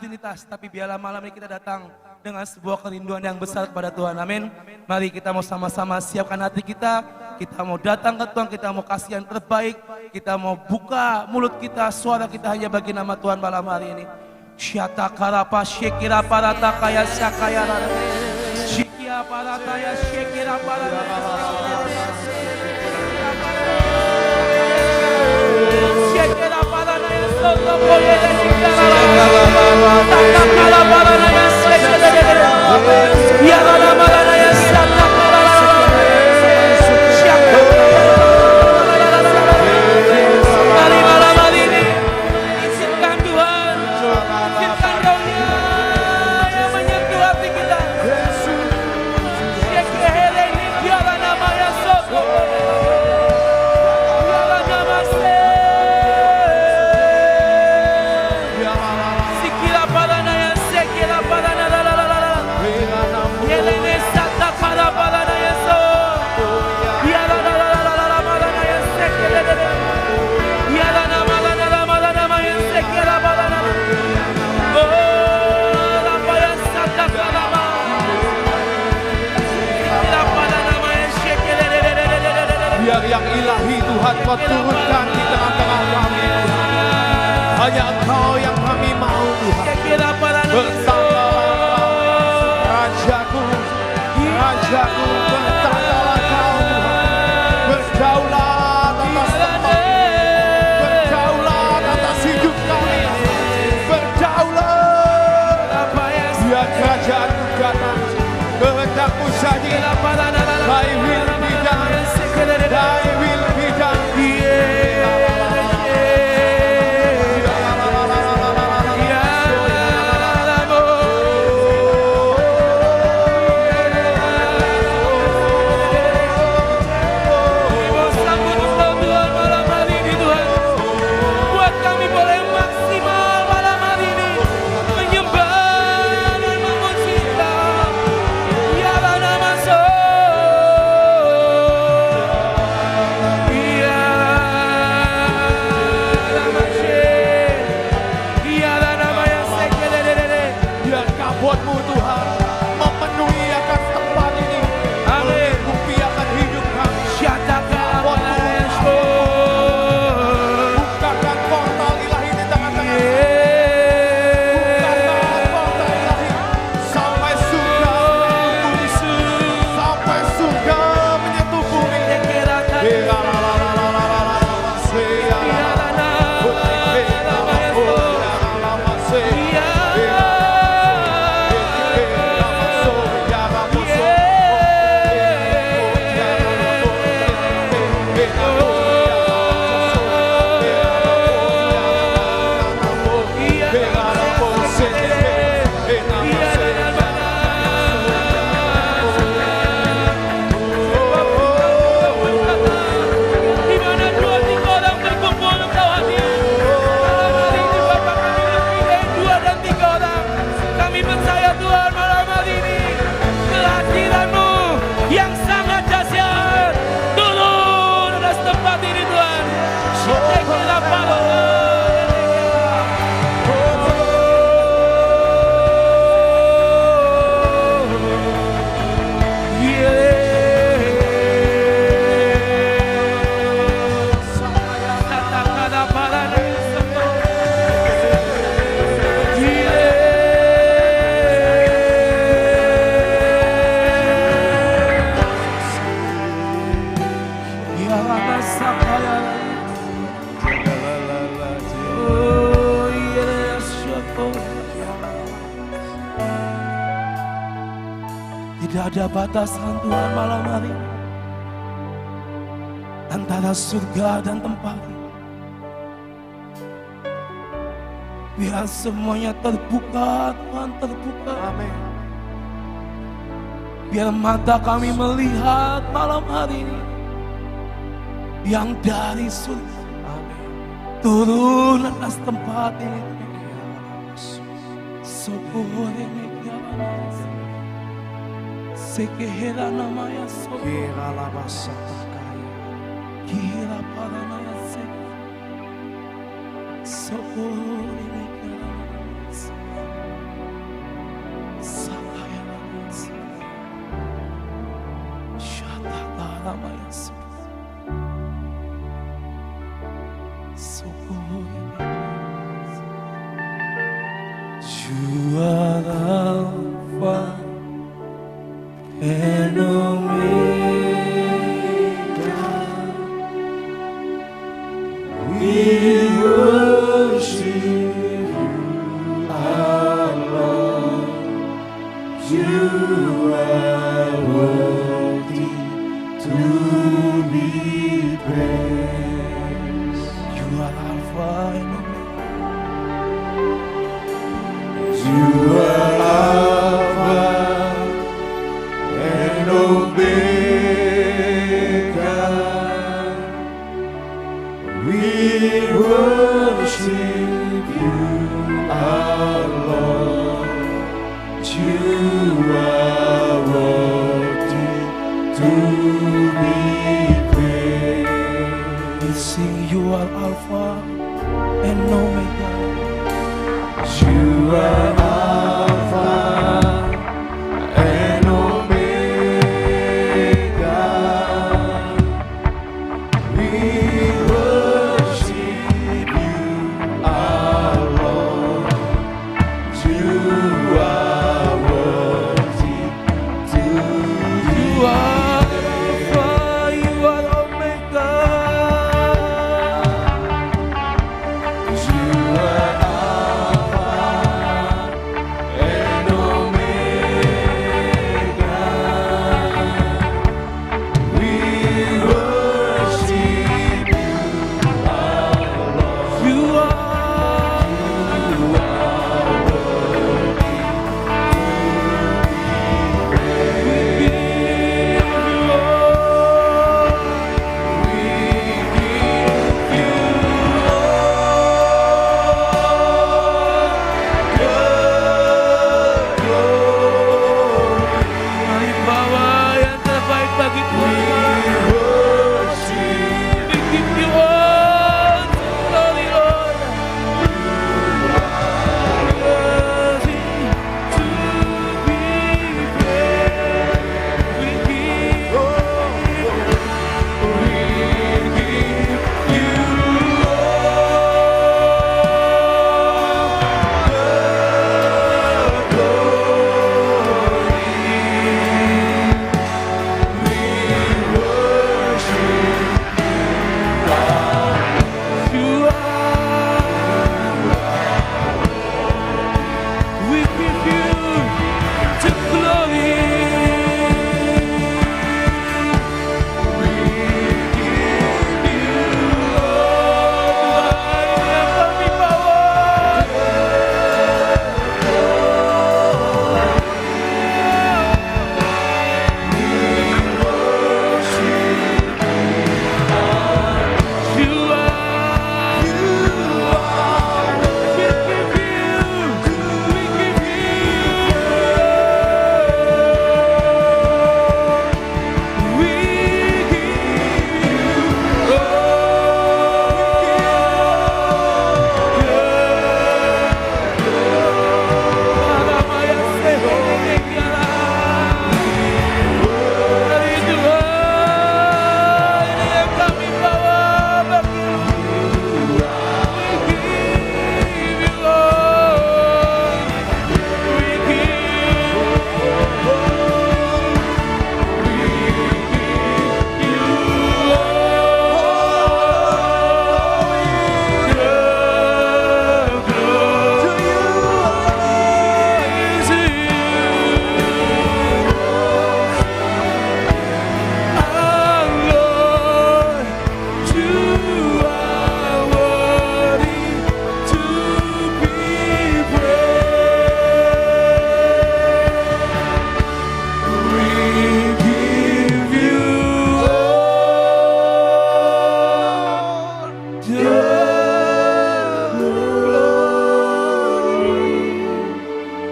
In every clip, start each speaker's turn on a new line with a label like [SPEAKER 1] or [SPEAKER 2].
[SPEAKER 1] rutinitas, tapi biarlah malam ini kita datang dengan sebuah kerinduan yang besar kepada Tuhan. Amin. Mari kita mau sama-sama siapkan hati kita. Kita mau datang ke Tuhan, kita mau kasih yang terbaik. Kita mau buka mulut kita, suara kita hanya bagi nama Tuhan malam hari ini. Syata karapa syekira parata kaya syakaya rara. Syikia parata ya syekira parata. Syekira parata ya soto koye dan syekira rara. Taka kala parata ya syekira rara. Ya rara parata ya syata kala rara. Syaka mari malam hari ini izinkan Tuhan, izinkan Roh-Nya yang menyentuh hati kita. Syekere ini biarlah namanya soto, biarlah nama sikira parana ya sekira parana la la la la la. Yelene sata para parana ya so. Biarlah la la la la la parana ya sekira la la. Biarlah nama la la la nama ya sekira parana. Oh, la ya sata para ma. Sikira parana nama ya sekira la la la la.
[SPEAKER 2] Biar yang ilahi Tuhan Kau turunkan di tengah-tengah kami. Hanya Engkau yang kami mau Tuhan.
[SPEAKER 1] Sekira parana
[SPEAKER 2] Bersama Rajaku, Rajaku, bertatalah Kau Tuhan. Berdaulat atas tempat, berdaulat atas hidup kami. Berdaulat, biar kerajaanmu datang, kehendakmu jadi. Thy will be done, Thy will be done.
[SPEAKER 1] Sambut Tuhan malam hari ini Tuhan. Buat kami boleh maksimal malam hari ini menyembah dan memuji-Nya. Biarlah nama biarlah nama yang sekelele.
[SPEAKER 2] Biar kabutmu Tuhan memenuhi akan tempat ini.
[SPEAKER 1] Amin.
[SPEAKER 2] Bukti akan hidup kami. Bukakan portal ilahi di tengah-tengah. Bukakan portal ilahi sampai surga menyentuh. Sampai surga menyentuh bumi.
[SPEAKER 1] Di mana 2-3 orang berkumpul engkau hadir. Malam hari ini Bapa kami lebih dari 2 dan 3 orang. Kami percaya Tuhan malam hari ini kehadiran-Mu yang sangat dahsyat turun atas tempat ini Tuhan. Syekira parana. Tidak ada batasan Tuhan malam hari ini antara surga dan tempat ini. Biar semuanya terbuka Tuhan, terbuka.
[SPEAKER 2] Amin.
[SPEAKER 1] Biar mata kami melihat malam hari ini yang dari surga.
[SPEAKER 2] Amin.
[SPEAKER 1] Turun atas tempat ini. Syukur ini sekehera namanya so.
[SPEAKER 2] Kira lama satakaya.
[SPEAKER 1] Kira para naya se. Syukur ini and Omega. We worship you, our Lord. You are worthy to be praised. You are Alpha and Omega. You are Alpha and Omega. We worship you, our Lord. You are worthy to be praised. We sing, you are Alpha and Omega. You are Alpha and Omega. We worship you, our Lord. You are worthy to be. You are Alpha, you are Omega. You are Alpha and Omega. We worship you, our Lord. You are worthy to be praised. We give you mari bawa yang terbaik bagi Tuhan. We give you all the glory, Lord. Worthy to be praised. We give you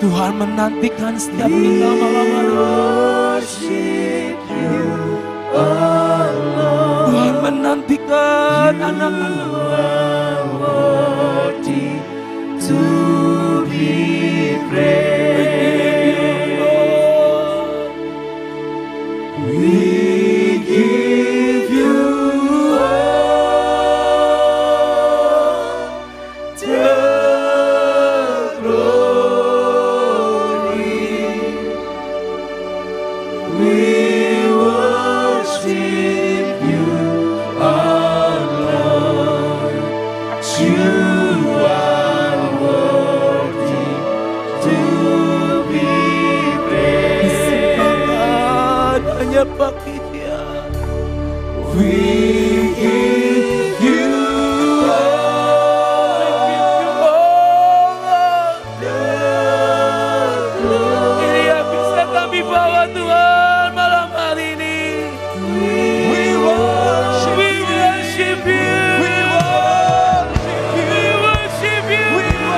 [SPEAKER 1] Tuhan menantikan setiap kita malam hari. Tuhan menantikan anak-anak. To be praised. We give you all the glory.
[SPEAKER 2] We worship you, our Lord. You are worthy to be praised.
[SPEAKER 1] Hanya bagi Dia.
[SPEAKER 2] We give you
[SPEAKER 1] Ini yang bisa kami bawa Tuhan malam hari ini. We worship you. We worship you.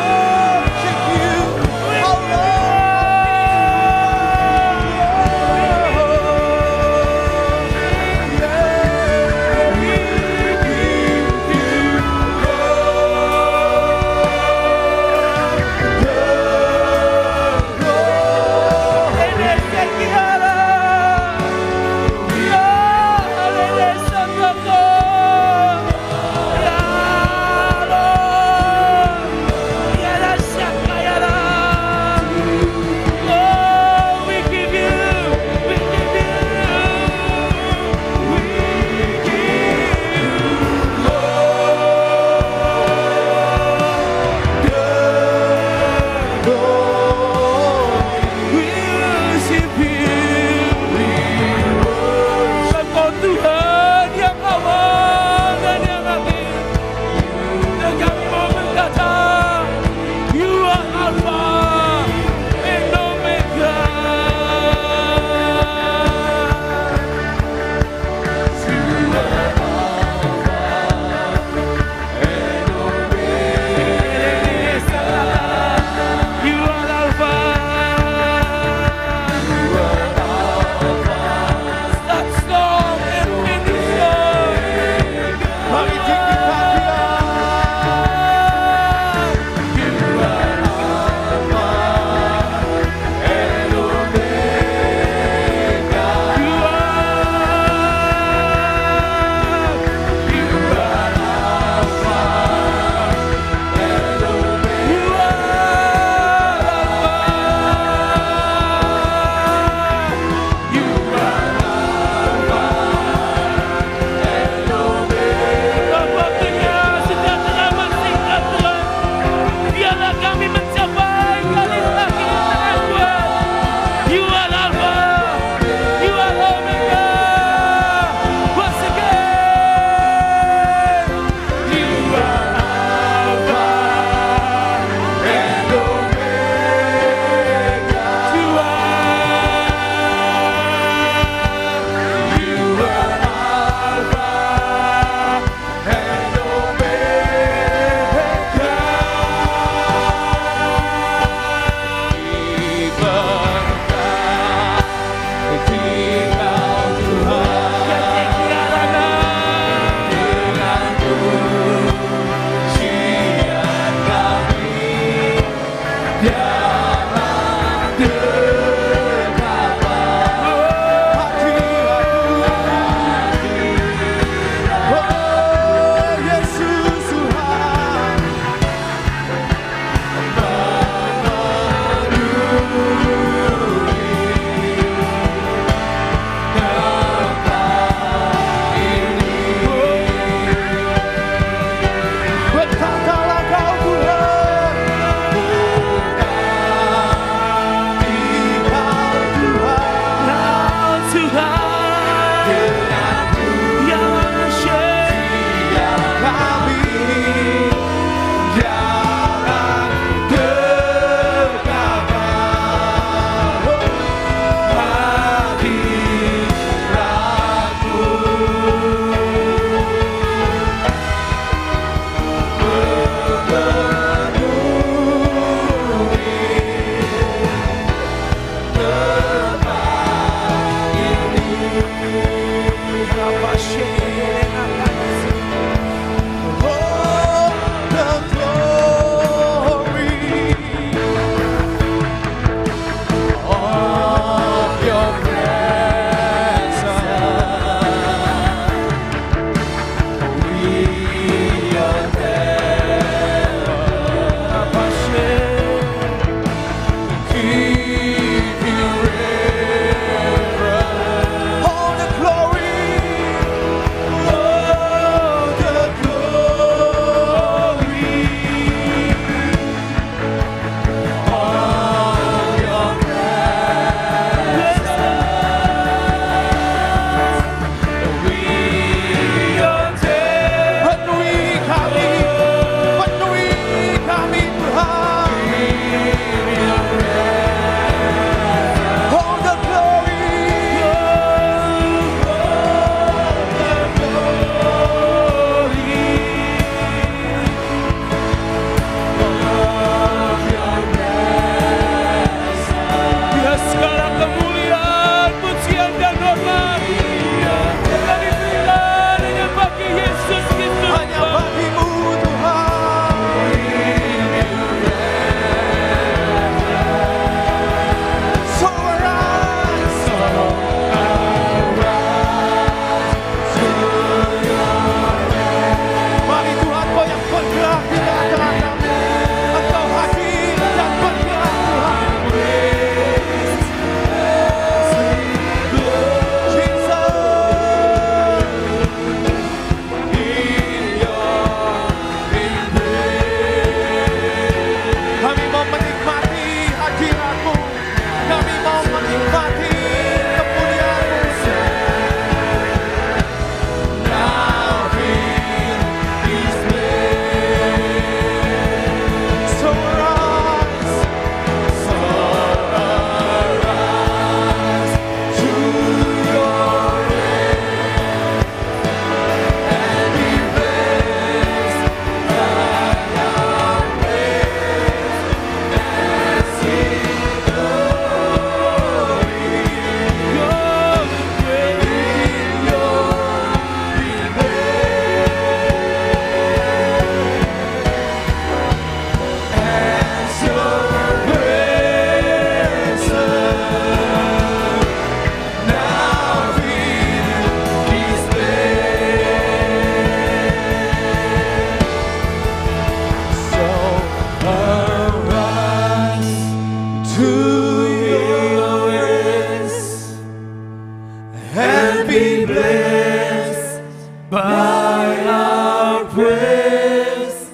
[SPEAKER 1] blessed by our praise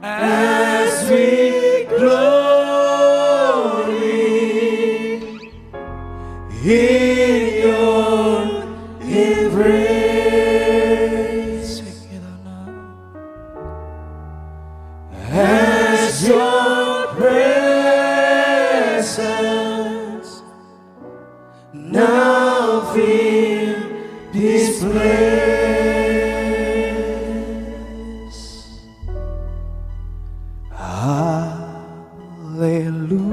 [SPEAKER 1] as we glory in your embrace. As your presence now fill this place. Hallelujah.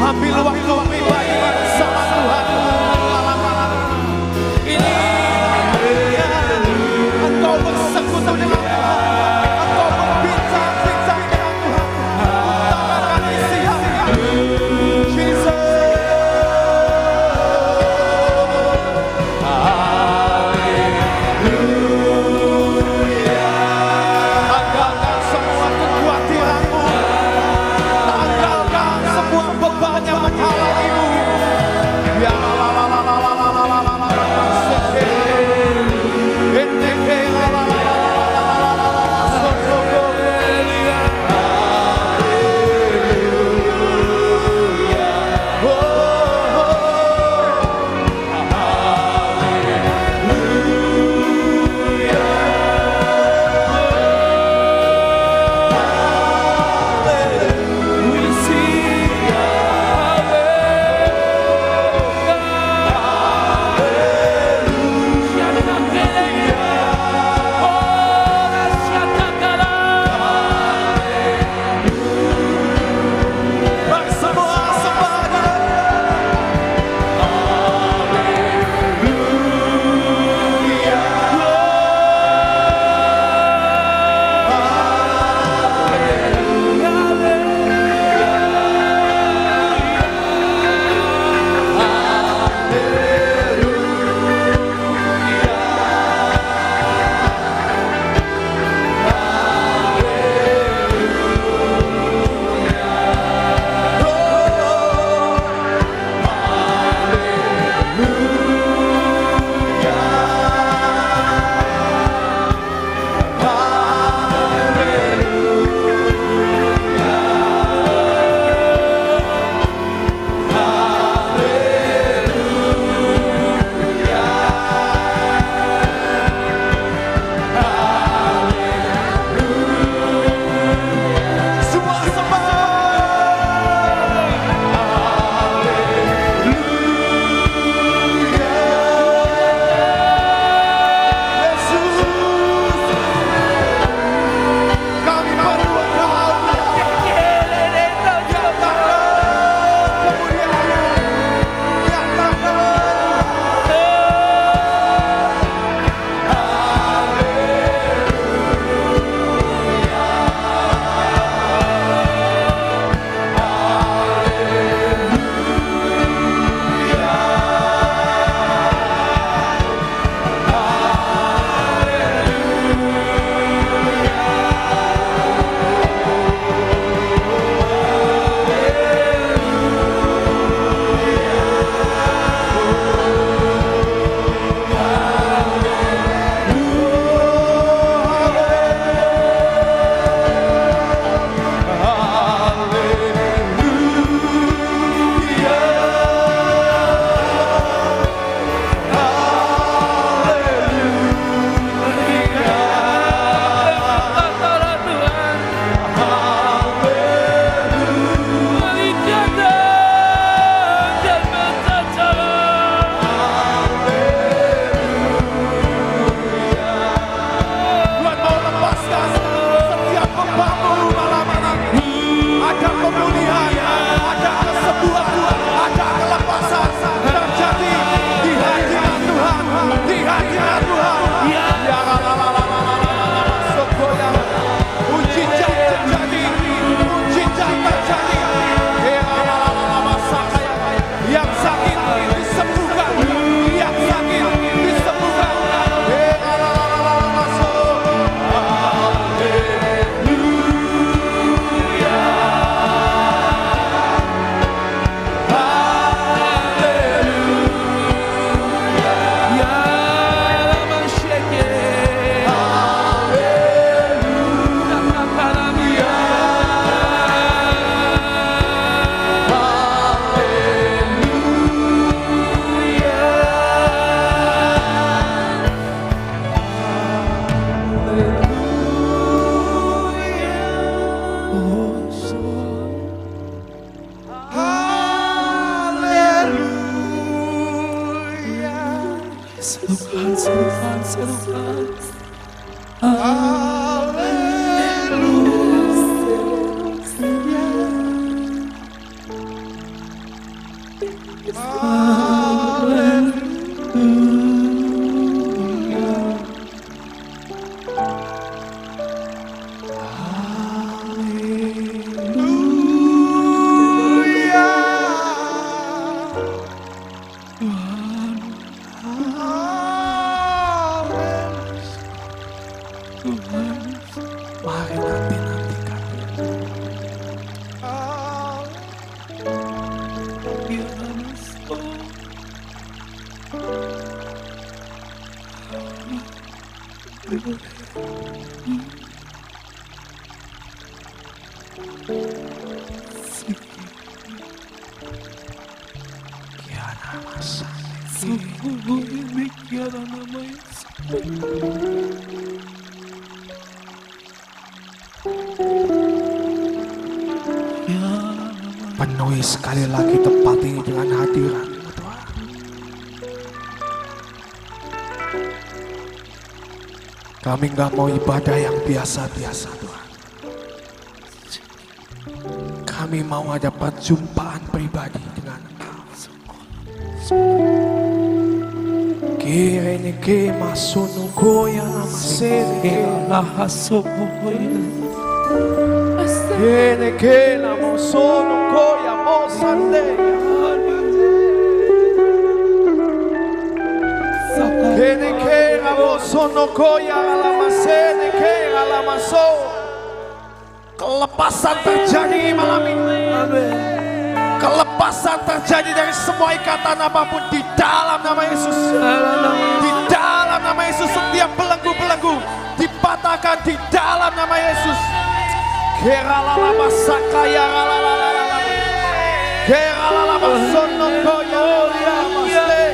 [SPEAKER 1] Ambil waktu pribadi bersama Tuhan malam-malam ini. Serukan, serukan, serukan.
[SPEAKER 2] Mari nanti-nantikan. Kiana masa. Penuhi sekali lagi tempat ini dengan hadirat Tuhan. Kami nggak mau ibadah yang biasa-biasa Tuhan. Kami mau ada perjumpaan pribadi dengan Engkau. Kini ke masunuko ya namasene
[SPEAKER 1] Lahasuko ya.
[SPEAKER 2] Kini ke namosunuko ya mosande Kini ke namosunuko ya alamasene ke alamaso. Kelepasan terjadi malam ini. Kelepasan terjadi dari semua ikatan apapun di dalam nama Yesus. Di dalam nama Yesus setiap belenggu-belenggu dipatahkan di dalam nama Yesus. Keralalama sakaya ralalala. Keralalama sonokoyo yamaste.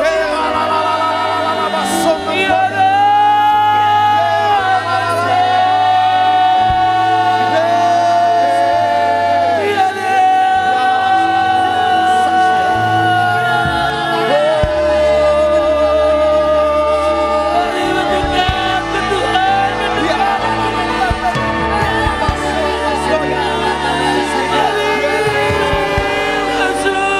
[SPEAKER 2] Keralalala sonokoyo.
[SPEAKER 1] Yesus.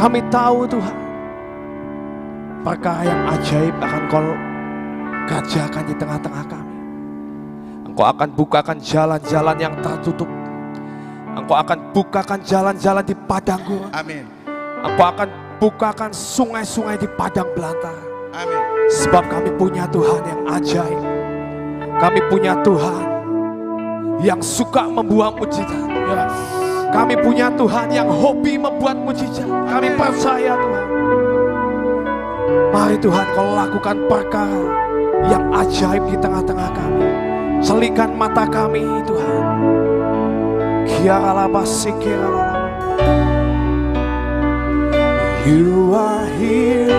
[SPEAKER 2] Kami tahu Tuhan, perkara yang ajaib akan Kau kerjakan di tengah-tengah kami. Engkau akan bukakan jalan-jalan yang tertutup. Engkau akan bukakan jalan-jalan di padang gurun.
[SPEAKER 3] Amin.
[SPEAKER 2] Engkau akan bukakan sungai-sungai di padang belantara.
[SPEAKER 3] Amin.
[SPEAKER 2] Sebab kami punya Tuhan yang ajaib. Kami punya Tuhan yang suka membuat mujizat.
[SPEAKER 1] Yes.
[SPEAKER 2] Kami punya Tuhan yang hobi membuat mujizat. Kami percaya Tuhan. Mari Tuhan Kau lakukan perkara yang ajaib di tengah-tengah kami. Celingkan mata kami Tuhan. You are here,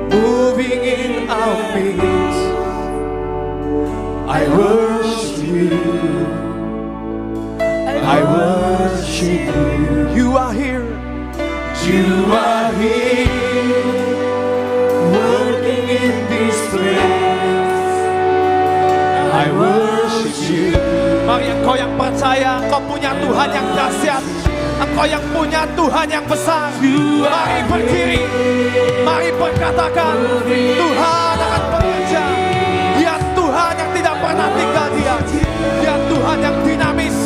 [SPEAKER 2] moving in our midst. I worship you. I worship you. You are here. You are here, working in this place. I worship you. Mari engkau yang percaya, engkau punya Tuhan yang dahsyat. Engkau yang punya Tuhan yang besar. Mari berdiri, mari berkatakan, Tuhan akan bekerja. Dia Tuhan yang tidak pernah tinggal diam. Dia Tuhan yang dinamis.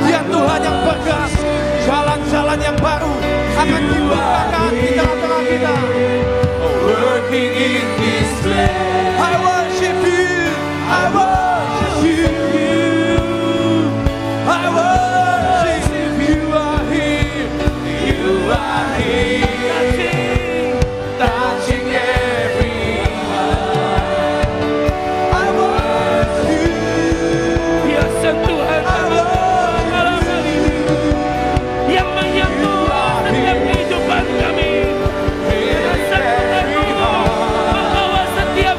[SPEAKER 2] Dia Tuhan yang bergerak. Jalan-jalan yang baru akan dibukakan di tengah-tengah kita. Working in this place. I worship you. I worship you. I worship you. You are here. You are here. Touching every heart. I worship you.
[SPEAKER 1] Ya Tuhan, malam hari ini yang menyentuh setiap kehidupan kami. Rasa Tuhan membawa setiap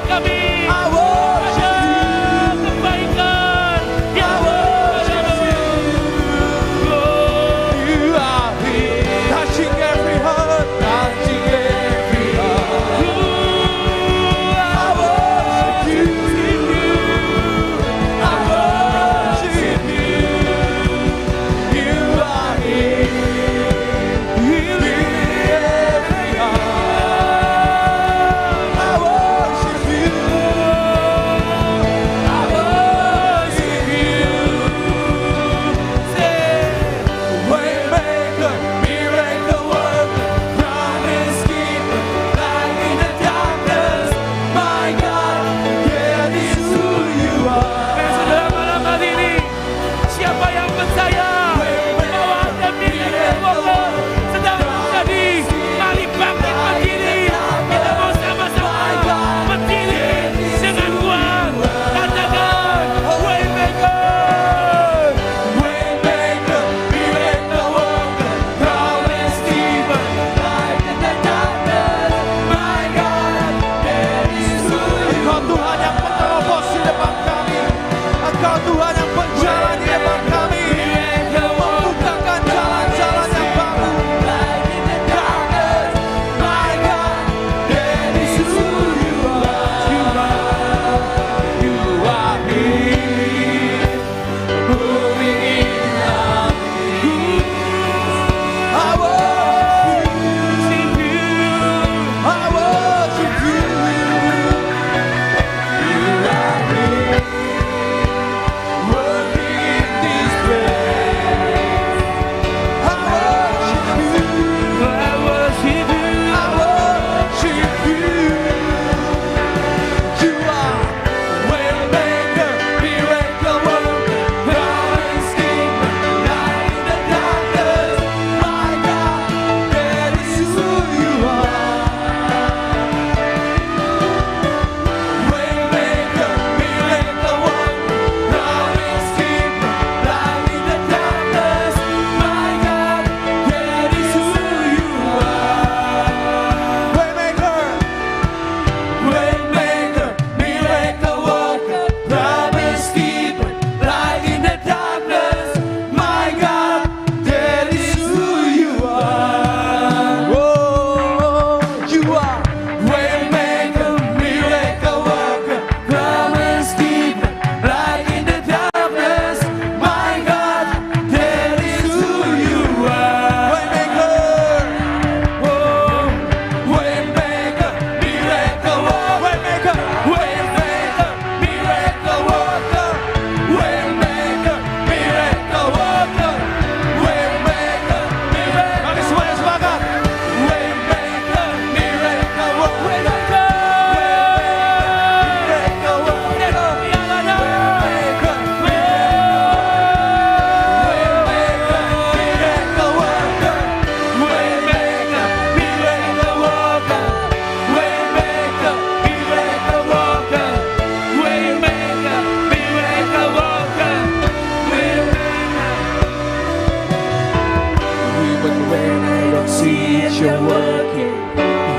[SPEAKER 3] you're working.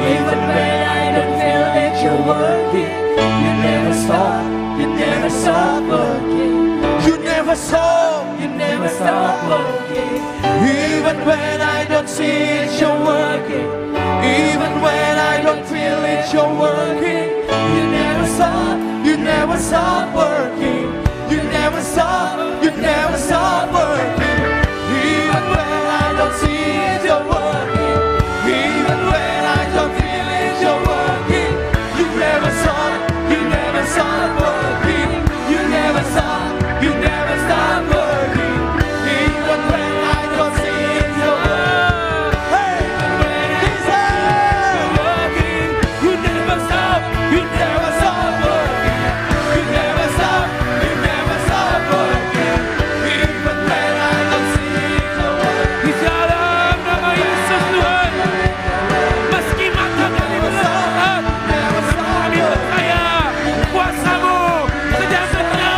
[SPEAKER 3] Even when I don't feel that you're working, you never stop working.
[SPEAKER 2] You never stop.
[SPEAKER 3] You never stop working.
[SPEAKER 2] Even when I don't see it, you're working. Even when I don't feel it, you're working.
[SPEAKER 3] You never stop.
[SPEAKER 2] You never stop working. You never stop. You never stop working. Even when I don't see it, you're working. Even when I don't feel it, you're working. You never stop. You never stop working. You never stop. You never stop working. Even when I don't see it, you're working. Hey,
[SPEAKER 3] You're working. You never stop.
[SPEAKER 2] you never stop working. You never stop. You never stop working. Even when I don't see it, you're working.
[SPEAKER 3] Di dalam nama Yesus Tuhan, meski mata kami gelap, kami percaya kuasa-Mu sedang bekerja,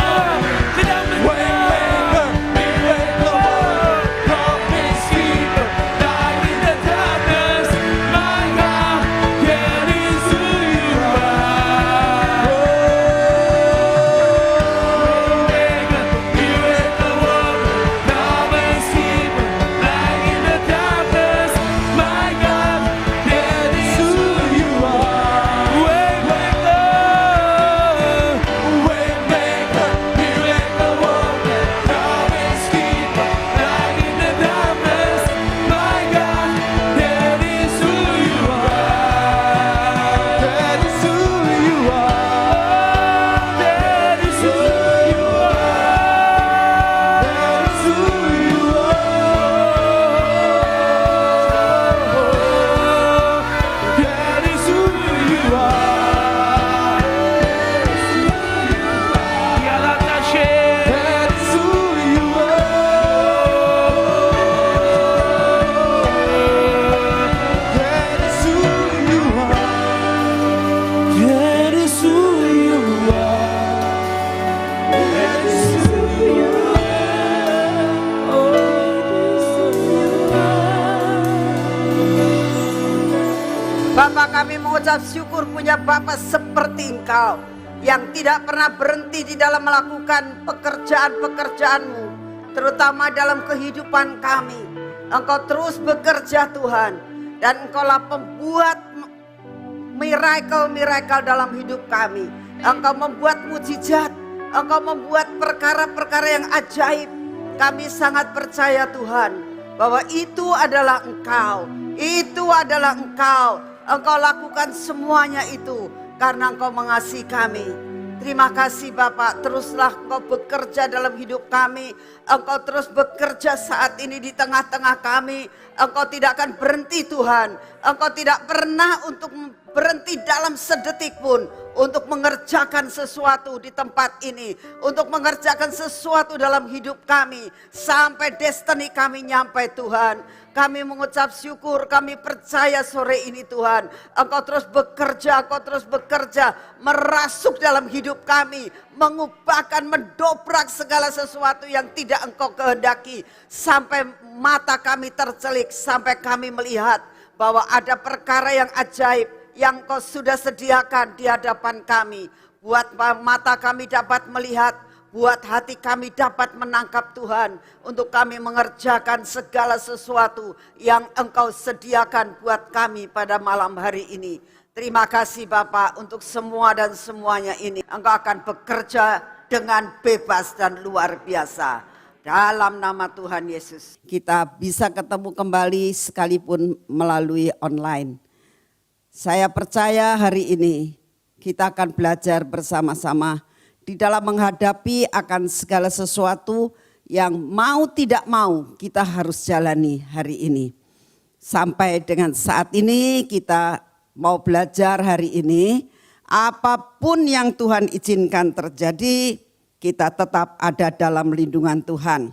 [SPEAKER 3] sedang bekerja.
[SPEAKER 2] Waymaker, miracle worker, promise keeper, light in the darkness, my God, that is who you are. Waymaker, miracle worker, promise keeper, light in the darkness, my God, that is who you are. Waymaker, miracle worker, promise keeper, light in the darkness, my God, that is who you are. That is who you are. That is who you are. That is who you are. That is who you are.
[SPEAKER 3] Dialah Tashe.
[SPEAKER 2] That is who you are. That is who you are. That is who you are. That is who you are. Oh,
[SPEAKER 4] Bapa, kami mengucap syukur punya Bapa seperti Engkau yang tidak pernah berhenti di dalam melakukan pekerjaan-pekerjaan-Mu, terutama dalam kehidupan kami. Engkau terus bekerja Tuhan, dan Engkaulah pembuat miracle-miracle dalam hidup kami. Engkau membuat mujizat, Engkau membuat perkara-perkara yang ajaib. Kami sangat percaya Tuhan bahwa itu adalah Engkau. Itu adalah Engkau. Engkau lakukan semuanya itu karena Engkau mengasihi kami. Terima kasih Bapak, teruslah Engkau bekerja dalam hidup kami. Engkau terus bekerja saat ini di tengah-tengah kami. Engkau tidak akan berhenti Tuhan. Engkau tidak pernah untuk berhenti dalam sedetik pun untuk mengerjakan sesuatu di tempat ini, untuk mengerjakan sesuatu dalam hidup kami sampai destiny kami nyampe Tuhan. Kami mengucap syukur, kami percaya sore ini Tuhan, Engkau terus bekerja, merasuk dalam hidup kami, mengubahkan, mendobrak segala sesuatu yang tidak Engkau kehendaki, sampai mata kami tercelik, sampai kami melihat bahwa ada perkara yang ajaib yang Kau sudah sediakan di hadapan kami. Buat mata kami dapat melihat, buat hati kami dapat menangkap Tuhan, untuk kami mengerjakan segala sesuatu yang Engkau sediakan buat kami pada malam hari ini. Terima kasih Bapak untuk semua dan semuanya ini. Engkau akan bekerja dengan bebas dan luar biasa. Dalam nama Tuhan Yesus, kita bisa ketemu kembali sekalipun melalui online. Saya percaya hari ini kita akan belajar bersama-sama di dalam menghadapi akan segala sesuatu yang mau tidak mau kita harus jalani hari ini. Sampai dengan saat ini kita mau belajar hari ini, apapun yang Tuhan izinkan terjadi, kita tetap ada dalam lindungan Tuhan.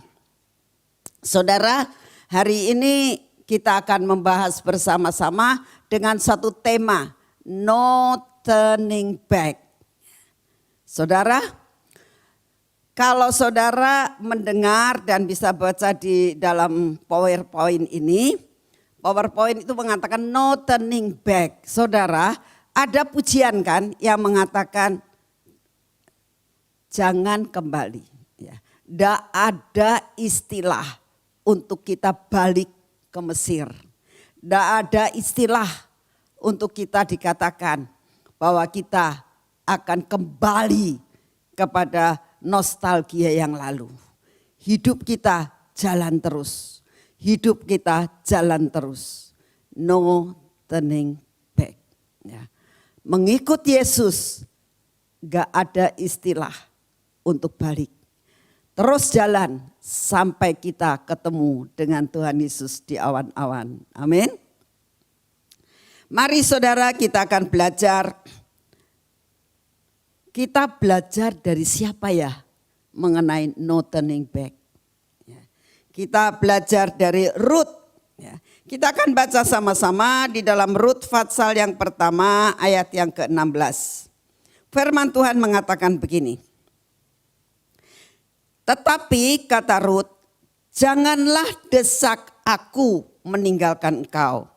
[SPEAKER 4] Saudara, hari ini kita akan membahas bersama-sama dengan satu tema, no turning back. Saudara, kalau saudara mendengar dan bisa baca di dalam PowerPoint ini, PowerPoint itu mengatakan no turning back. Saudara, ada pujian kan yang mengatakan jangan kembali. Ya. Tidak ada istilah untuk kita balik ke Mesir. Tidak ada istilah untuk kita dikatakan bahwa kita akan kembali kepada nostalgia yang lalu. Hidup kita jalan terus. Hidup kita jalan terus. No turning back. Ya. Mengikut Yesus gak ada istilah untuk balik. Terus jalan sampai kita ketemu dengan Tuhan Yesus di awan-awan. Amin. Mari saudara kita akan belajar. Kita belajar dari siapa ya mengenai no turning back. Kita belajar dari Rut. Kita akan baca sama-sama di dalam Rut pasal yang pertama ayat yang ke-16. Firman Tuhan mengatakan begini. Tetapi kata Rut, janganlah desak aku meninggalkan engkau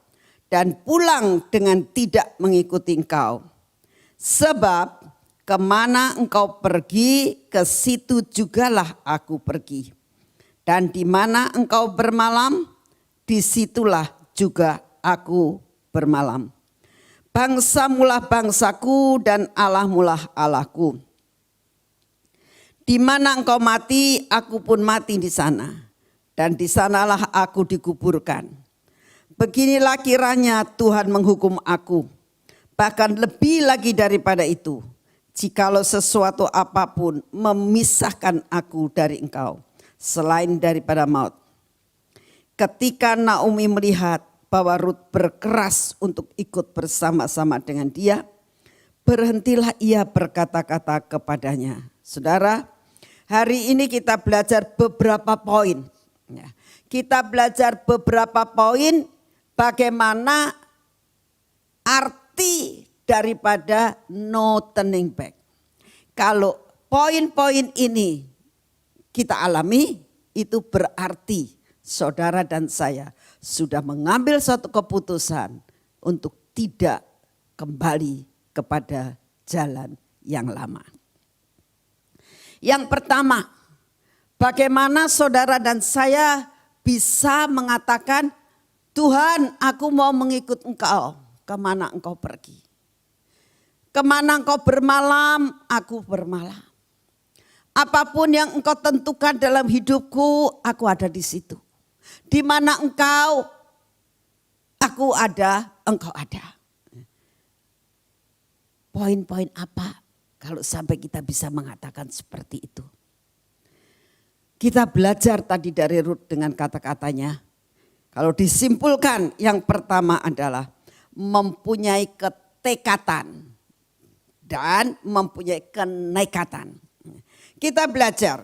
[SPEAKER 4] dan pulang dengan tidak mengikuti engkau. Sebab kemana engkau pergi, ke situ jugalah aku pergi. Dan di mana engkau bermalam, disitulah juga aku bermalam. Bangsamulah bangsaku dan Allahmulah Allahku. Di mana engkau mati, aku pun mati di sana. Dan di sanalah aku dikuburkan. Beginilah kiranya Tuhan menghukum aku. Bahkan lebih lagi daripada itu. Jikalau sesuatu apapun memisahkan aku dari engkau. Selain daripada maut. Ketika Naomi melihat bahwa Rut berkeras untuk ikut bersama-sama dengan dia. Berhentilah ia berkata-kata kepadanya. Saudara, hari ini kita belajar beberapa poin. Kita belajar beberapa poin bagaimana arti daripada no turning back. Kalau poin-poin ini kita alami, itu berarti saudara dan saya sudah mengambil suatu keputusan untuk tidak kembali kepada jalan yang lama. Yang pertama, bagaimana saudara dan saya bisa mengatakan, Tuhan, aku mau mengikut engkau, kemana engkau pergi. Kemana engkau bermalam, aku bermalam. Apapun yang engkau tentukan dalam hidupku, aku ada di situ. Di mana engkau, aku ada, engkau ada. Poin-poin apa kalau sampai kita bisa mengatakan seperti itu? Kita belajar tadi dari Rut dengan kata-katanya. Kalau disimpulkan, yang pertama adalah mempunyai ketekatan dan mempunyai kenekatan. Kita belajar.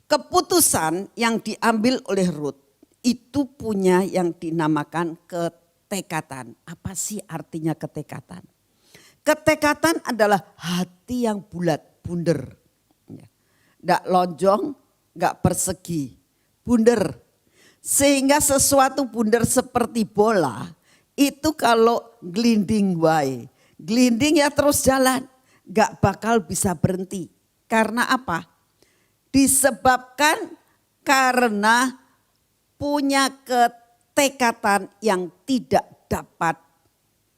[SPEAKER 4] Keputusan yang diambil oleh Rut itu punya yang dinamakan ketekatan. Apa sih artinya ketekatan? Ketekatan adalah hati yang bulat, bunder. Nggak lonjong, nggak persegi, bunder. Sehingga sesuatu bunder seperti bola, itu kalau glinding wae. Glinding ya terus jalan, nggak bakal bisa berhenti. Karena apa? Disebabkan karena punya ketekatan yang tidak dapat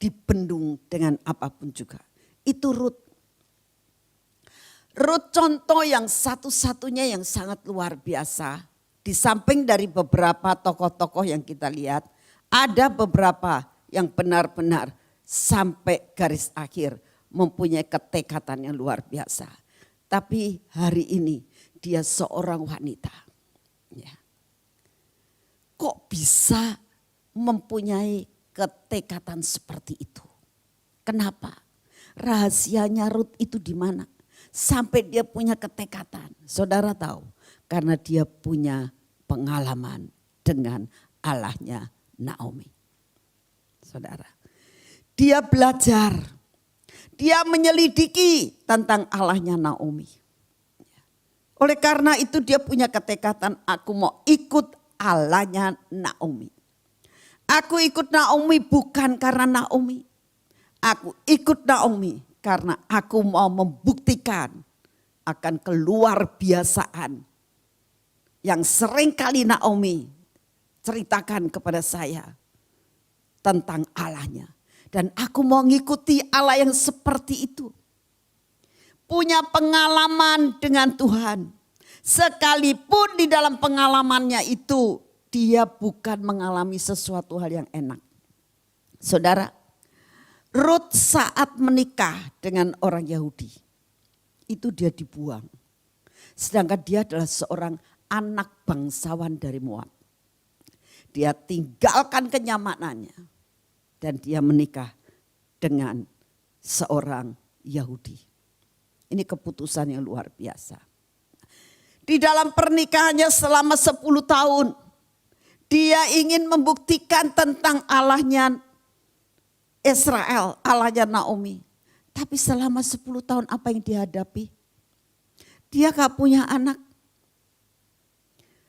[SPEAKER 4] dibendung dengan apapun juga. Itu Rut. Rut contoh yang satu-satunya yang sangat luar biasa. Di samping dari beberapa tokoh-tokoh yang kita lihat, ada beberapa yang benar-benar sampai garis akhir mempunyai ketekatan yang luar biasa. Tapi hari ini dia seorang wanita. Ya. Kok bisa mempunyai ketekatan seperti itu? Kenapa? Rahasianya Rut itu di mana? Sampai dia punya ketekatan. Saudara tahu, karena dia punya pengalaman dengan Allahnya Naomi. Saudara, dia belajar, dia menyelidiki tentang Allahnya Naomi. Oleh karena itu dia punya ketekatan, aku mau ikut Allahnya Naomi. Aku ikut Naomi bukan karena Naomi. Aku ikut Naomi karena aku mau membuktikan akan keluar biasaan yang sering kali Naomi ceritakan kepada saya tentang Allahnya. Dan aku mau ngikuti Allah yang seperti itu. Punya pengalaman dengan Tuhan. Sekalipun di dalam pengalamannya itu dia bukan mengalami sesuatu hal yang enak. Saudara, Rut saat menikah dengan orang Yahudi, itu dia dibuang. Sedangkan dia adalah seorang anak bangsawan dari Moab. Dia tinggalkan kenyamanannya dan dia menikah dengan seorang Yahudi. Ini keputusan yang luar biasa. Di dalam pernikahannya selama 10 tahun, dia ingin membuktikan tentang Allahnya Israel, Allahnya Naomi. Tapi selama 10 tahun apa yang dihadapi? Dia gak punya anak.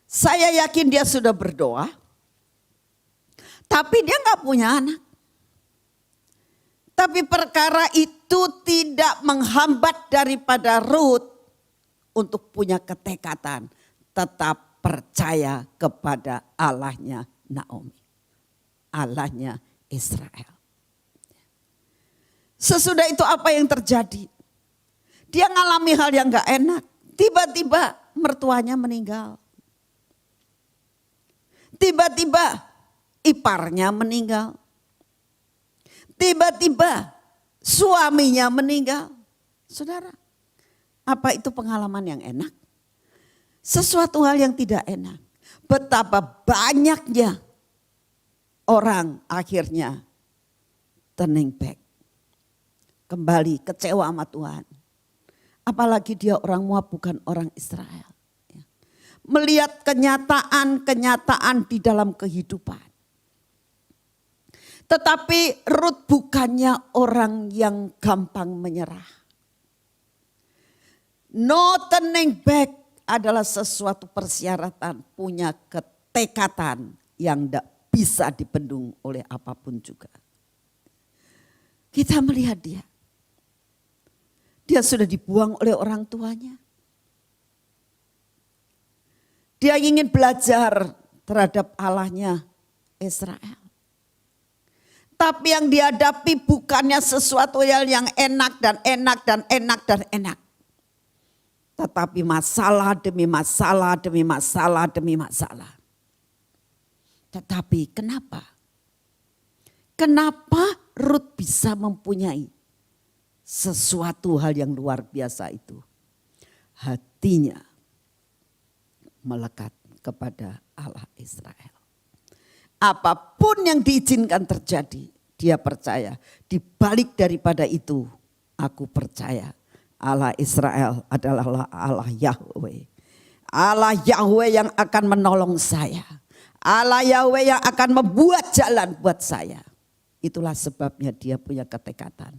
[SPEAKER 4] Saya yakin dia sudah berdoa. Tapi dia gak punya anak. Tapi perkara itu tidak menghambat daripada Rut untuk punya ketekatan. Tetap percaya kepada Allahnya Naomi. Allahnya Israel. Sesudah itu apa yang terjadi? Dia ngalami hal yang gak enak. Tiba-tiba mertuanya meninggal. Tiba-tiba iparnya meninggal. Tiba-tiba suaminya meninggal. Saudara, apa itu pengalaman yang enak? Sesuatu hal yang tidak enak. Betapa banyaknya orang akhirnya turning back. Kembali kecewa sama Tuhan. Apalagi dia orang Moab bukan orang Israel. Melihat kenyataan-kenyataan di dalam kehidupan. Tetapi Rut bukannya orang yang gampang menyerah. No turning back adalah sesuatu persyaratan, punya ketekatan yang tidak bisa dibendung oleh apapun juga. Kita melihat dia. Dia sudah dibuang oleh orang tuanya. Dia ingin belajar terhadap Allahnya Israel. Tapi yang dihadapi bukannya sesuatu yang enak dan enak dan enak dan enak. Tetapi masalah demi masalah demi masalah demi masalah. Tetapi kenapa? Kenapa Rut bisa mempunyai sesuatu hal yang luar biasa itu? Hatinya melekat kepada Allah Israel. Apapun yang diizinkan terjadi, dia percaya. Di balik daripada itu, aku percaya Allah Israel adalah Allah Yahweh. Allah Yahweh yang akan menolong saya. Allah Yahweh yang akan membuat jalan buat saya. Itulah sebabnya dia punya ketekatan.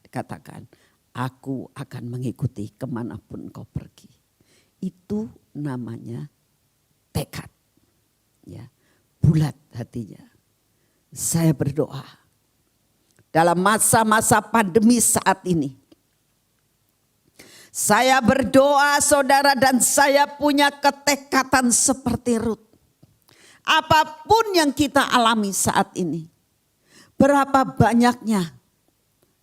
[SPEAKER 4] Dikatakan, aku akan mengikuti kemanapun kau pergi. Itu namanya tekad. Ya, bulat hatinya. Saya berdoa dalam masa-masa pandemi saat ini. Saya berdoa saudara dan saya punya ketekatan seperti Rut. Apapun yang kita alami saat ini. Berapa banyaknya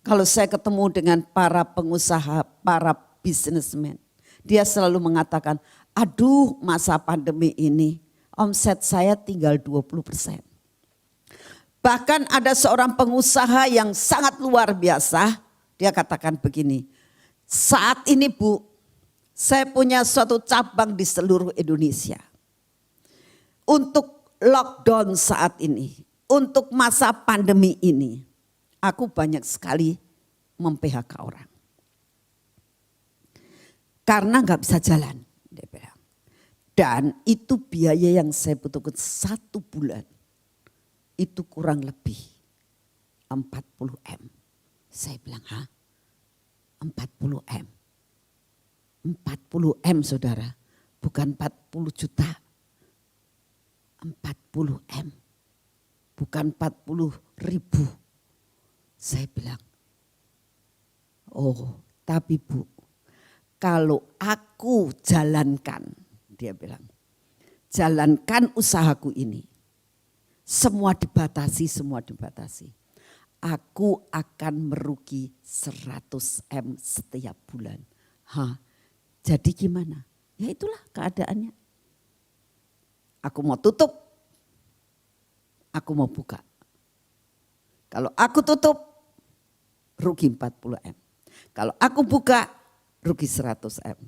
[SPEAKER 4] kalau saya ketemu dengan para pengusaha, para businessman. Dia selalu mengatakan, aduh masa pandemi ini omset saya tinggal 20%. Bahkan ada seorang pengusaha yang sangat luar biasa. Dia katakan begini, saat ini Bu, saya punya suatu cabang di seluruh Indonesia. Untuk lockdown saat ini, untuk masa pandemi ini, aku banyak sekali mem-PHK orang. Karena gak bisa jalan, dia bilang. Dan itu biaya yang saya butuhkan 1 bulan. Itu kurang lebih 40M. Saya bilang, hah? 40M. 40M saudara, bukan 40 juta. 40M. bukan 40.000. Saya bilang, oh tapi Bu, kalau aku jalankan, dia bilang, jalankan usahaku ini, semua dibatasi, aku akan merugi 100 M setiap bulan. Jadi gimana? Ya itulah keadaannya. Aku mau tutup, aku mau buka. Kalau aku tutup, rugi 40 M. Kalau aku buka, rugi 100 M.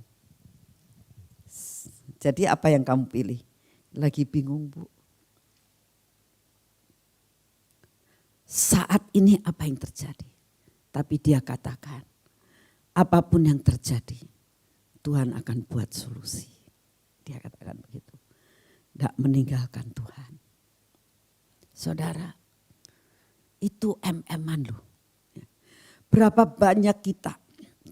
[SPEAKER 4] Jadi apa yang kamu pilih? Lagi bingung Bu. Saat ini apa yang terjadi? Tapi dia katakan, apapun yang terjadi, Tuhan akan buat solusi. Dia katakan begitu. Tidak meninggalkan Tuhan. Saudara, itu MM-an loh. Berapa banyak kita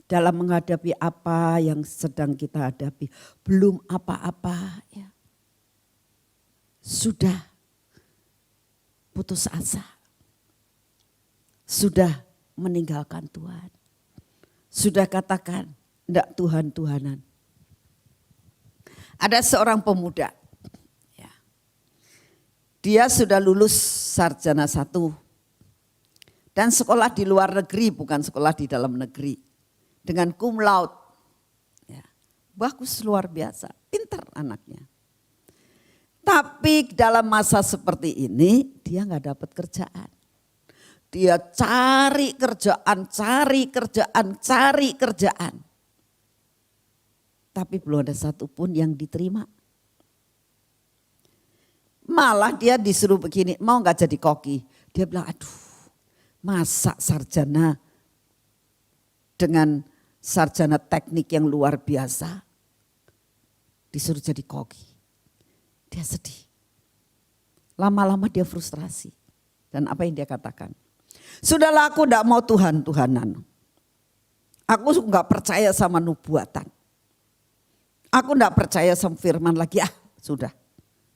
[SPEAKER 4] dalam menghadapi apa yang sedang kita hadapi. Belum apa-apa ya. Sudah putus asa. Sudah meninggalkan Tuhan. Sudah katakan, enggak Tuhan-Tuhanan. Ada seorang pemuda. Ya. Dia sudah lulus sarjana 1. Dan sekolah di luar negeri, bukan sekolah di dalam negeri. Dengan cum laude. Ya. Bagus luar biasa, pintar anaknya. Tapi dalam masa seperti ini, dia enggak dapat kerjaan. Dia cari kerjaan. Tapi belum ada satupun yang diterima. Malah dia disuruh begini, mau gak jadi koki? Dia bilang, aduh masa sarjana dengan sarjana teknik yang luar biasa disuruh jadi koki. Dia sedih. Lama-lama dia frustrasi. Dan apa yang dia katakan? Sudahlah aku tidak mau Tuhan-Tuhanan. Aku gak percaya sama nubuatan. Aku tidak percaya sama firman lagi. Sudah.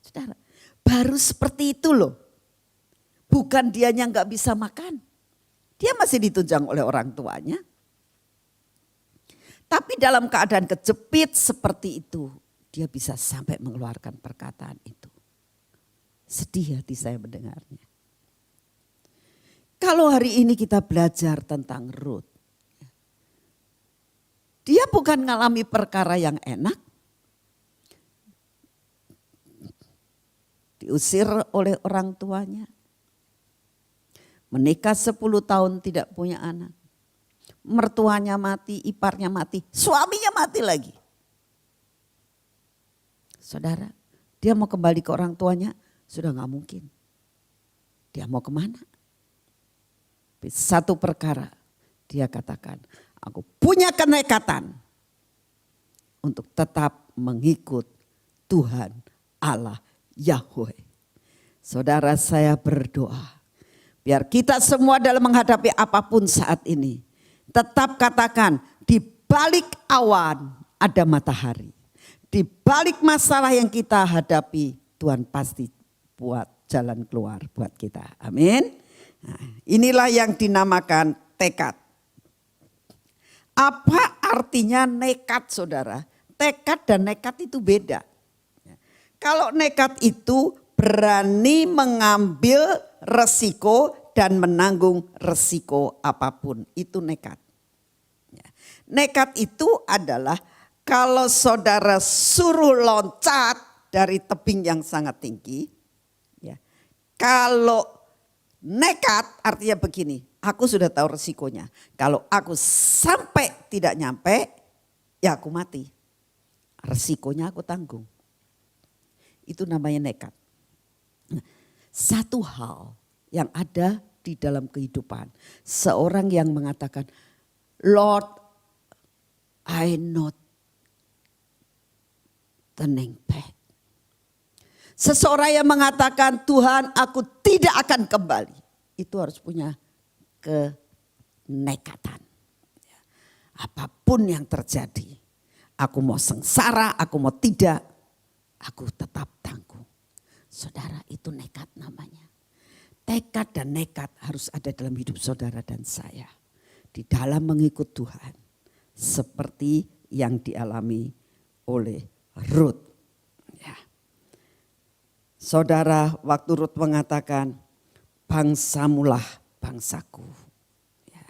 [SPEAKER 4] Saudara, baru seperti itu loh. Bukan dianya gak bisa makan. Dia masih ditunjang oleh orang tuanya. Tapi dalam keadaan kejepit seperti itu, dia bisa sampai mengeluarkan perkataan itu. Sedih hati saya mendengarnya. Kalau hari ini kita belajar tentang Ruth, dia bukan mengalami perkara yang enak. Diusir oleh orang tuanya. Menikah 10 tahun tidak punya anak. Mertuanya mati, iparnya mati, suaminya mati lagi. Saudara, dia mau kembali ke orang tuanya, sudah gak mungkin. Dia mau kemana? Satu perkara, dia katakan, aku punya kenekatan untuk tetap mengikut Tuhan Allah Yahweh. Saudara, saya berdoa, biar kita semua dalam menghadapi apapun saat ini, tetap katakan, di balik awan ada matahari. Di balik masalah yang kita hadapi, Tuhan pasti buat jalan keluar buat kita. Amin. Nah, inilah yang dinamakan tekad. Apa artinya nekat, saudara? Tekad dan nekat itu beda. Kalau nekat itu berani mengambil resiko dan menanggung resiko apapun. Itu nekat. Nekat itu adalah kalau saudara suruh loncat dari tebing yang sangat tinggi. Kalau nekat artinya begini, aku sudah tahu resikonya. Kalau aku sampai tidak nyampe, ya aku mati. Resikonya aku tanggung. Itu namanya nekat. Satu hal yang ada di dalam kehidupan. Seorang yang mengatakan, Lord, I not turning back. Seseorang yang mengatakan, Tuhan aku tidak akan kembali. Itu harus punya kenekatan. Apapun yang terjadi, aku mau sengsara, aku mau tidak, aku tetap tangguh. Saudara, itu nekat namanya. tekad dan nekat harus ada dalam hidup saudara dan saya. Di dalam mengikut Tuhan. Seperti yang dialami oleh Rut. Ya. Saudara, waktu Rut mengatakan, bangsamulah bangsaku. Ya.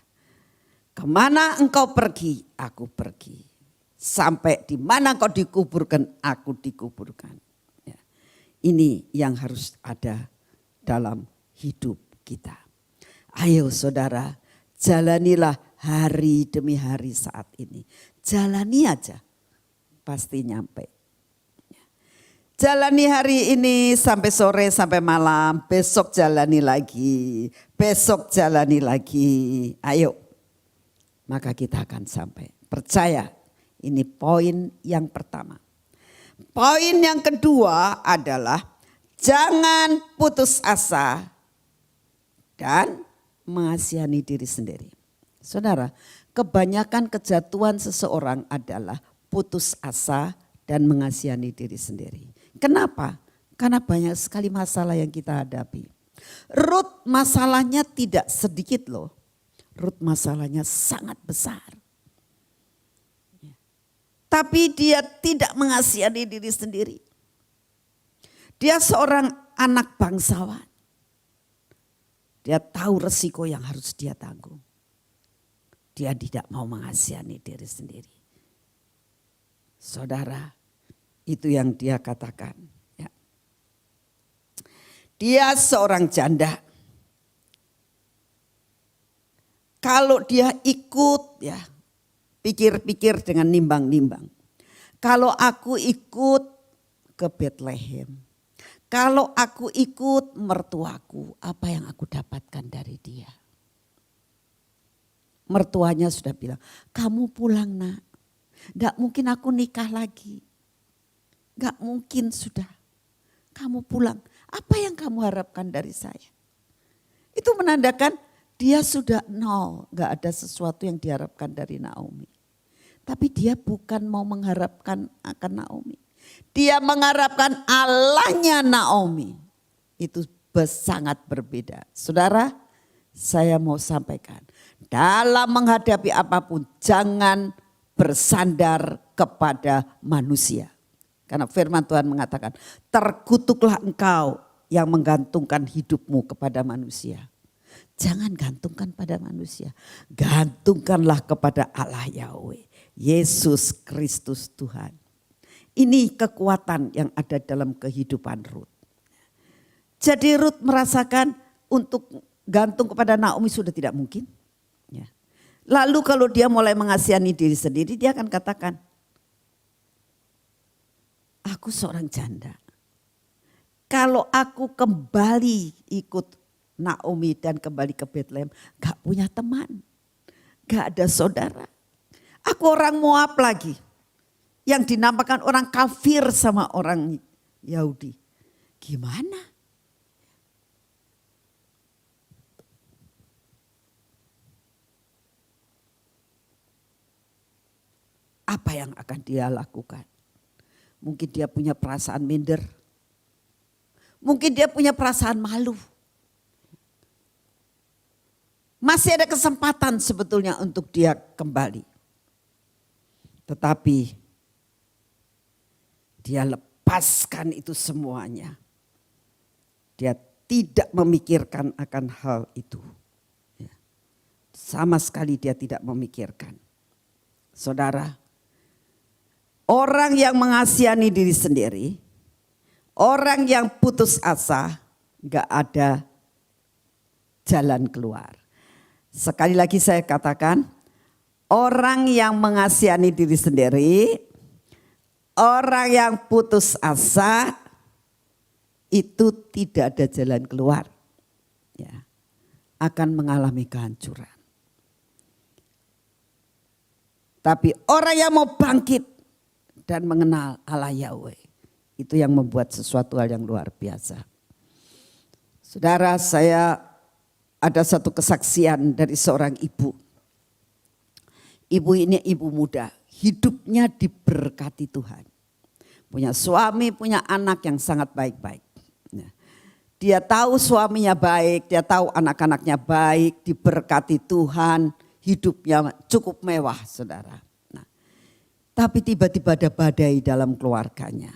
[SPEAKER 4] Kemana engkau pergi, aku pergi. Sampai di mana engkau dikuburkan, aku dikuburkan. Ya. Ini yang harus ada dalam hidup kita. Ayo saudara, jalanilah hari demi hari saat ini. Jalani aja, pasti nyampe. Jalani hari ini sampai sore, sampai malam. Besok jalani lagi, besok jalani lagi. Ayo, maka kita akan sampai. Percaya, ini poin yang pertama. Poin yang kedua adalah jangan putus asa dan mengasihani diri sendiri. Saudara, kebanyakan kejatuhan seseorang adalah putus asa dan mengasihani diri sendiri. Kenapa? Karena banyak sekali masalah yang kita hadapi. Rut masalahnya tidak sedikit loh. Rut masalahnya sangat besar. Tapi dia tidak mengasihani diri sendiri. Dia seorang anak bangsawan. Dia tahu resiko yang harus dia tanggung. Dia tidak mau mengasihani diri sendiri. Saudara, itu yang dia katakan. Ya. Dia seorang janda. Kalau dia ikut, ya, pikir-pikir dengan nimbang-nimbang. Kalau aku ikut ke Bethlehem, kalau aku ikut mertuaku, apa yang aku dapatkan dari dia? Mertuanya sudah bilang, kamu pulang nak. Gak mungkin aku nikah lagi. Gak mungkin sudah. Kamu pulang. Apa yang kamu harapkan dari saya? Itu menandakan dia sudah nol. Gak ada sesuatu yang diharapkan dari Naomi. Tapi dia bukan mau mengharapkan akan Naomi. Dia mengharapkan Allahnya Naomi. Itu sangat berbeda. Saudara, saya mau sampaikan. Dalam menghadapi apapun jangan bersandar kepada manusia. Karena firman Tuhan mengatakan, terkutuklah engkau yang menggantungkan hidupmu kepada manusia. Jangan gantungkan pada manusia. Gantungkanlah kepada Allah Yahweh. Yesus Kristus Tuhan. Ini kekuatan yang ada dalam kehidupan Rut. Jadi Rut merasakan untuk gantung kepada Naomi sudah tidak mungkin. Ya. Lalu kalau dia mulai mengasihani diri sendiri, dia akan katakan, aku seorang janda. Kalau aku kembali ikut Naomi dan kembali ke Bethlehem, gak punya teman, gak ada saudara. Aku orang Moab lagi. Yang dinamakan orang kafir sama orang Yahudi. Gimana? Apa yang akan dia lakukan? Mungkin dia punya perasaan minder. Mungkin dia punya perasaan malu. Masih ada kesempatan sebetulnya untuk dia kembali. Tetapi dia lepaskan itu semuanya. Dia tidak memikirkan akan hal itu. Sama sekali dia tidak memikirkan. Saudara, orang yang mengasihani diri sendiri, orang yang putus asa, gak ada jalan keluar. Sekali lagi saya katakan, orang yang mengasihani diri sendiri, orang yang putus asa itu tidak ada jalan keluar. Ya, akan mengalami kehancuran. Tapi orang yang mau bangkit dan mengenal Allah Yahweh, itu yang membuat sesuatu hal yang luar biasa. Saudara, saya ada satu kesaksian dari seorang ibu. Ibu ini ibu muda, hidupnya diberkati Tuhan. Punya suami, punya anak yang sangat baik-baik. Dia tahu suaminya baik, dia tahu anak-anaknya baik, diberkati Tuhan, hidupnya cukup mewah saudara. Nah, tapi tiba-tiba ada badai dalam keluarganya.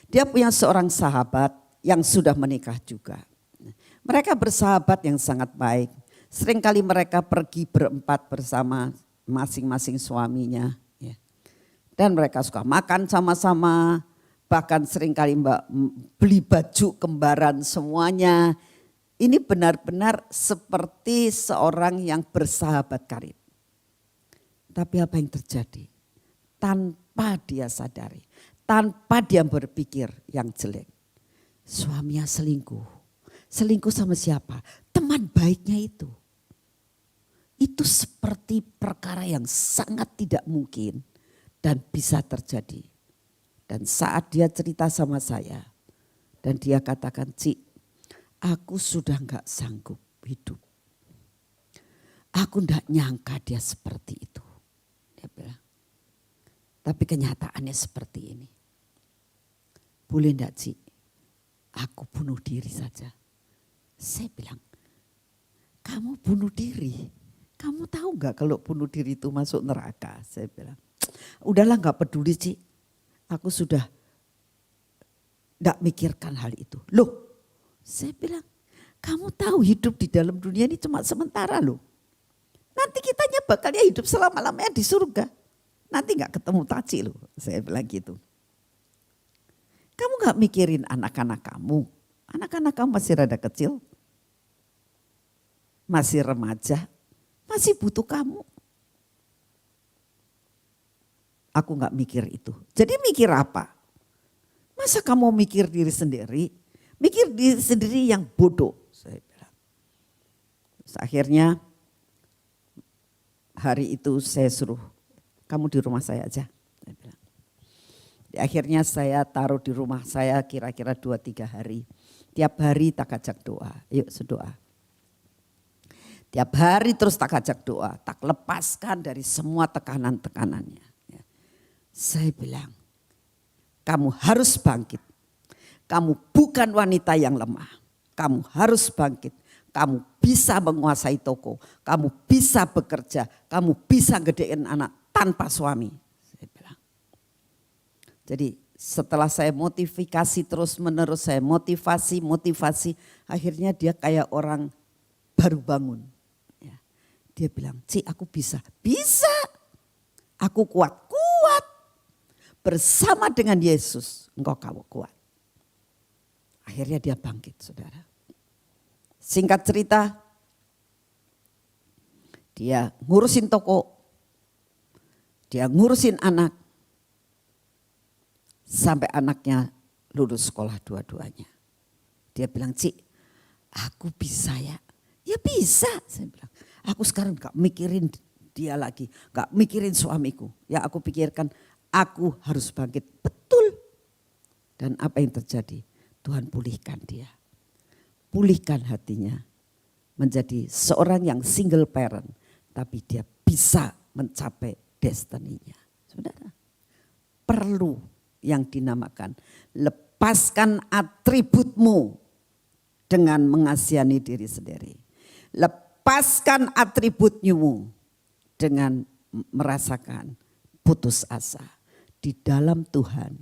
[SPEAKER 4] Dia punya seorang sahabat yang sudah menikah juga. Mereka bersahabat yang sangat baik. Seringkali mereka pergi berempat bersama masing-masing suaminya. Dan mereka suka makan sama-sama, bahkan seringkali beli baju kembaran semuanya. Ini benar-benar seperti seorang yang bersahabat karib. Tapi apa yang terjadi? Tanpa dia sadari, tanpa dia berpikir yang jelek. Suaminya selingkuh. Selingkuh sama siapa? Teman baiknya itu. Itu seperti perkara yang sangat tidak mungkin dan bisa terjadi. Dan saat dia cerita sama saya dan dia katakan, Ci, aku sudah gak sanggup hidup. Aku gak nyangka dia seperti itu. Dia bilang, tapi kenyataannya seperti ini. Boleh gak Ci, aku bunuh diri saja. Saya bilang, kamu bunuh diri? Kamu tahu gak kalau bunuh diri itu masuk neraka? Saya bilang, udahlah gak peduli Ci. Aku sudah gak mikirkan hal itu. Loh, saya bilang, kamu tahu hidup di dalam dunia ini cuma sementara loh. Nanti kitanya bakalnya hidup selama-lamanya di surga. Nanti gak ketemu Taci loh, saya bilang gitu. Kamu gak mikirin anak-anak kamu. Anak-anak kamu masih rada kecil. Masih remaja. Masih butuh kamu. Aku gak mikir itu. Jadi mikir apa? Masa kamu mikir diri sendiri? Mikir diri sendiri yang bodoh. Saya bilang. Terus akhirnya hari itu saya suruh, kamu di rumah saya aja. Saya bilang. Akhirnya saya taruh di rumah saya kira-kira 2-3 hari. Tiap hari tak ajak doa, yuk sedoa. Tiap hari terus tak ajak doa, tak lepaskan dari semua tekanan-tekanannya. Saya bilang, kamu harus bangkit. Kamu bukan wanita yang lemah. Kamu harus bangkit. Kamu bisa menguasai toko. Kamu bisa bekerja. Kamu bisa gedein anak tanpa suami. Saya bilang. Jadi setelah saya motivasi terus menerus, saya motivasi. Akhirnya dia kayak orang baru bangun. Dia bilang, Ci aku bisa. Bisa. Aku kuat. Bersama dengan Yesus, engkau kuat. Akhirnya dia bangkit, saudara. Singkat cerita, dia ngurusin toko, dia ngurusin anak, sampai anaknya lulus sekolah dua-duanya. Dia bilang, Ci, aku bisa ya? Ya bisa, saya bilang. Aku sekarang gak mikirin dia lagi, gak mikirin suamiku. Ya aku pikirkan, aku harus bangkit, betul. Dan apa yang terjadi? Tuhan pulihkan dia. Pulihkan hatinya. Menjadi seorang yang single parent. Tapi dia bisa mencapai destininya. Saudara, perlu yang dinamakan lepaskan atributmu dengan mengasihani diri sendiri. Lepaskan atributmu dengan merasakan putus asa. Di dalam Tuhan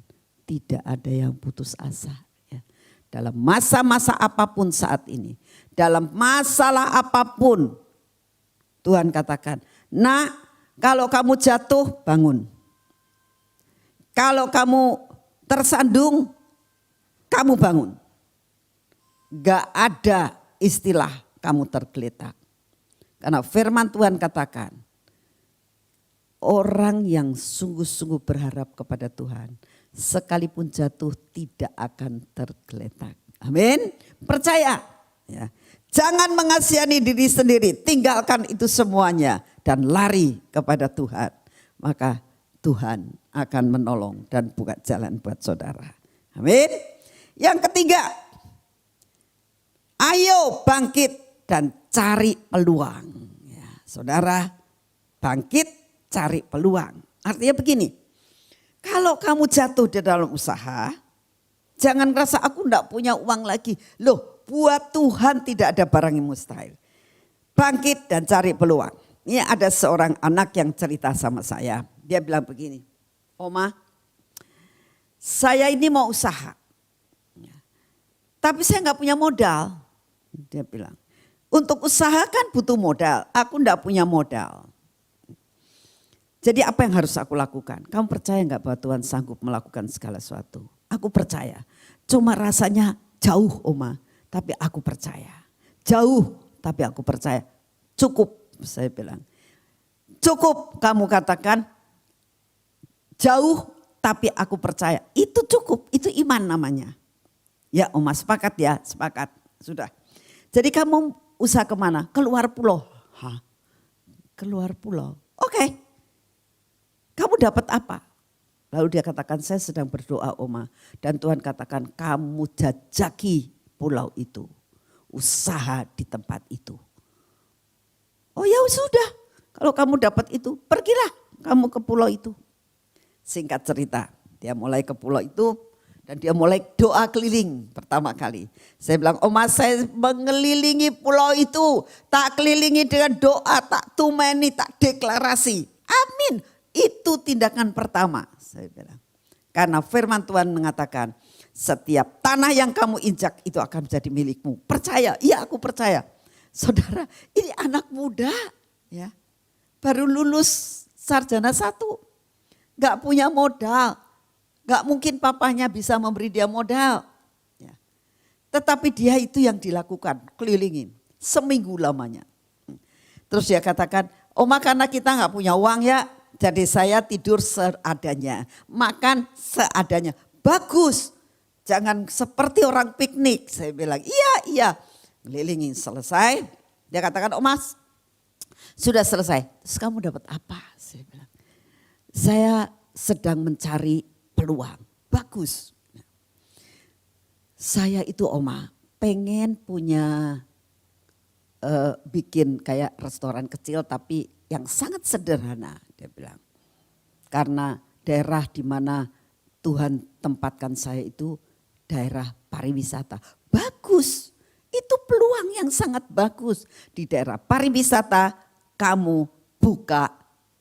[SPEAKER 4] tidak ada yang putus asa. Ya. Dalam masa-masa apapun saat ini. Dalam masalah apapun. Tuhan katakan, nak kalau kamu jatuh bangun. Kalau kamu tersandung, kamu bangun. Gak ada istilah kamu tergeletak. Karena firman Tuhan katakan, orang yang sungguh-sungguh berharap kepada Tuhan, sekalipun jatuh tidak akan tergeletak. Amin. Percaya. Ya. Jangan mengasihani diri sendiri, tinggalkan itu semuanya dan lari kepada Tuhan. Maka Tuhan akan menolong dan buka jalan buat saudara. Amin. Yang ketiga, ayo bangkit dan cari peluang. Ya, saudara, bangkit, cari peluang. Artinya begini, kalau kamu jatuh di dalam usaha, Jangan ngerasa aku enggak punya uang lagi. Loh, buat Tuhan tidak ada barang yang mustahil. Bangkit dan cari peluang. Ini ada seorang anak yang cerita sama saya. Dia bilang begini, Oma, saya ini mau usaha. Tapi saya enggak punya modal. Dia bilang, untuk usaha kan butuh modal. Aku enggak punya modal. Jadi apa yang harus aku lakukan? Kamu percaya enggak bahwa Tuhan sanggup melakukan segala sesuatu? Aku percaya. Cuma rasanya jauh, Oma. Tapi aku percaya. Jauh, tapi aku percaya. Cukup, saya bilang. Cukup, kamu katakan. Jauh, tapi aku percaya. Itu cukup, itu iman namanya. Ya Oma, sepakat ya, sepakat. Sudah. Jadi kamu usaha kemana? Keluar pulau. Hah? Keluar pulau. Oke. Kamu dapat apa? Lalu dia katakan, saya sedang berdoa Oma. Dan Tuhan katakan, kamu jajaki pulau itu. Usaha di tempat itu. Oh ya sudah. Kalau kamu dapat itu, pergilah kamu ke pulau itu. Singkat cerita, dia mulai ke pulau itu. Dan dia mulai doa keliling pertama kali. Saya bilang, Oma saya mengelilingi pulau itu. Tak kelilingi dengan doa, tak tumeni, tak deklarasi. Amin. Itu tindakan pertama, saya bilang. Karena firman Tuhan mengatakan, setiap tanah yang kamu injak itu akan menjadi milikmu. Percaya? Iya aku percaya. Saudara, ini anak muda ya. Baru lulus sarjana 1. Gak punya modal. Gak mungkin papanya bisa memberi dia modal. Ya. Tetapi dia itu yang dilakukan, kelilingin. Seminggu lamanya. Terus dia katakan, Oma karena kita gak punya uang ya. Jadi saya tidur seadanya, makan seadanya. Bagus, jangan seperti orang piknik. Saya bilang, iya. Kelilingin selesai. Dia katakan, oh mas, sudah selesai. Terus kamu dapat apa? Saya bilang, saya sedang mencari peluang. Bagus. Saya itu Oma, pengen punya bikin kayak restoran kecil tapi yang sangat sederhana, dia bilang. Karena daerah di mana Tuhan tempatkan saya itu daerah pariwisata. Bagus, itu peluang yang sangat bagus. Di daerah pariwisata kamu buka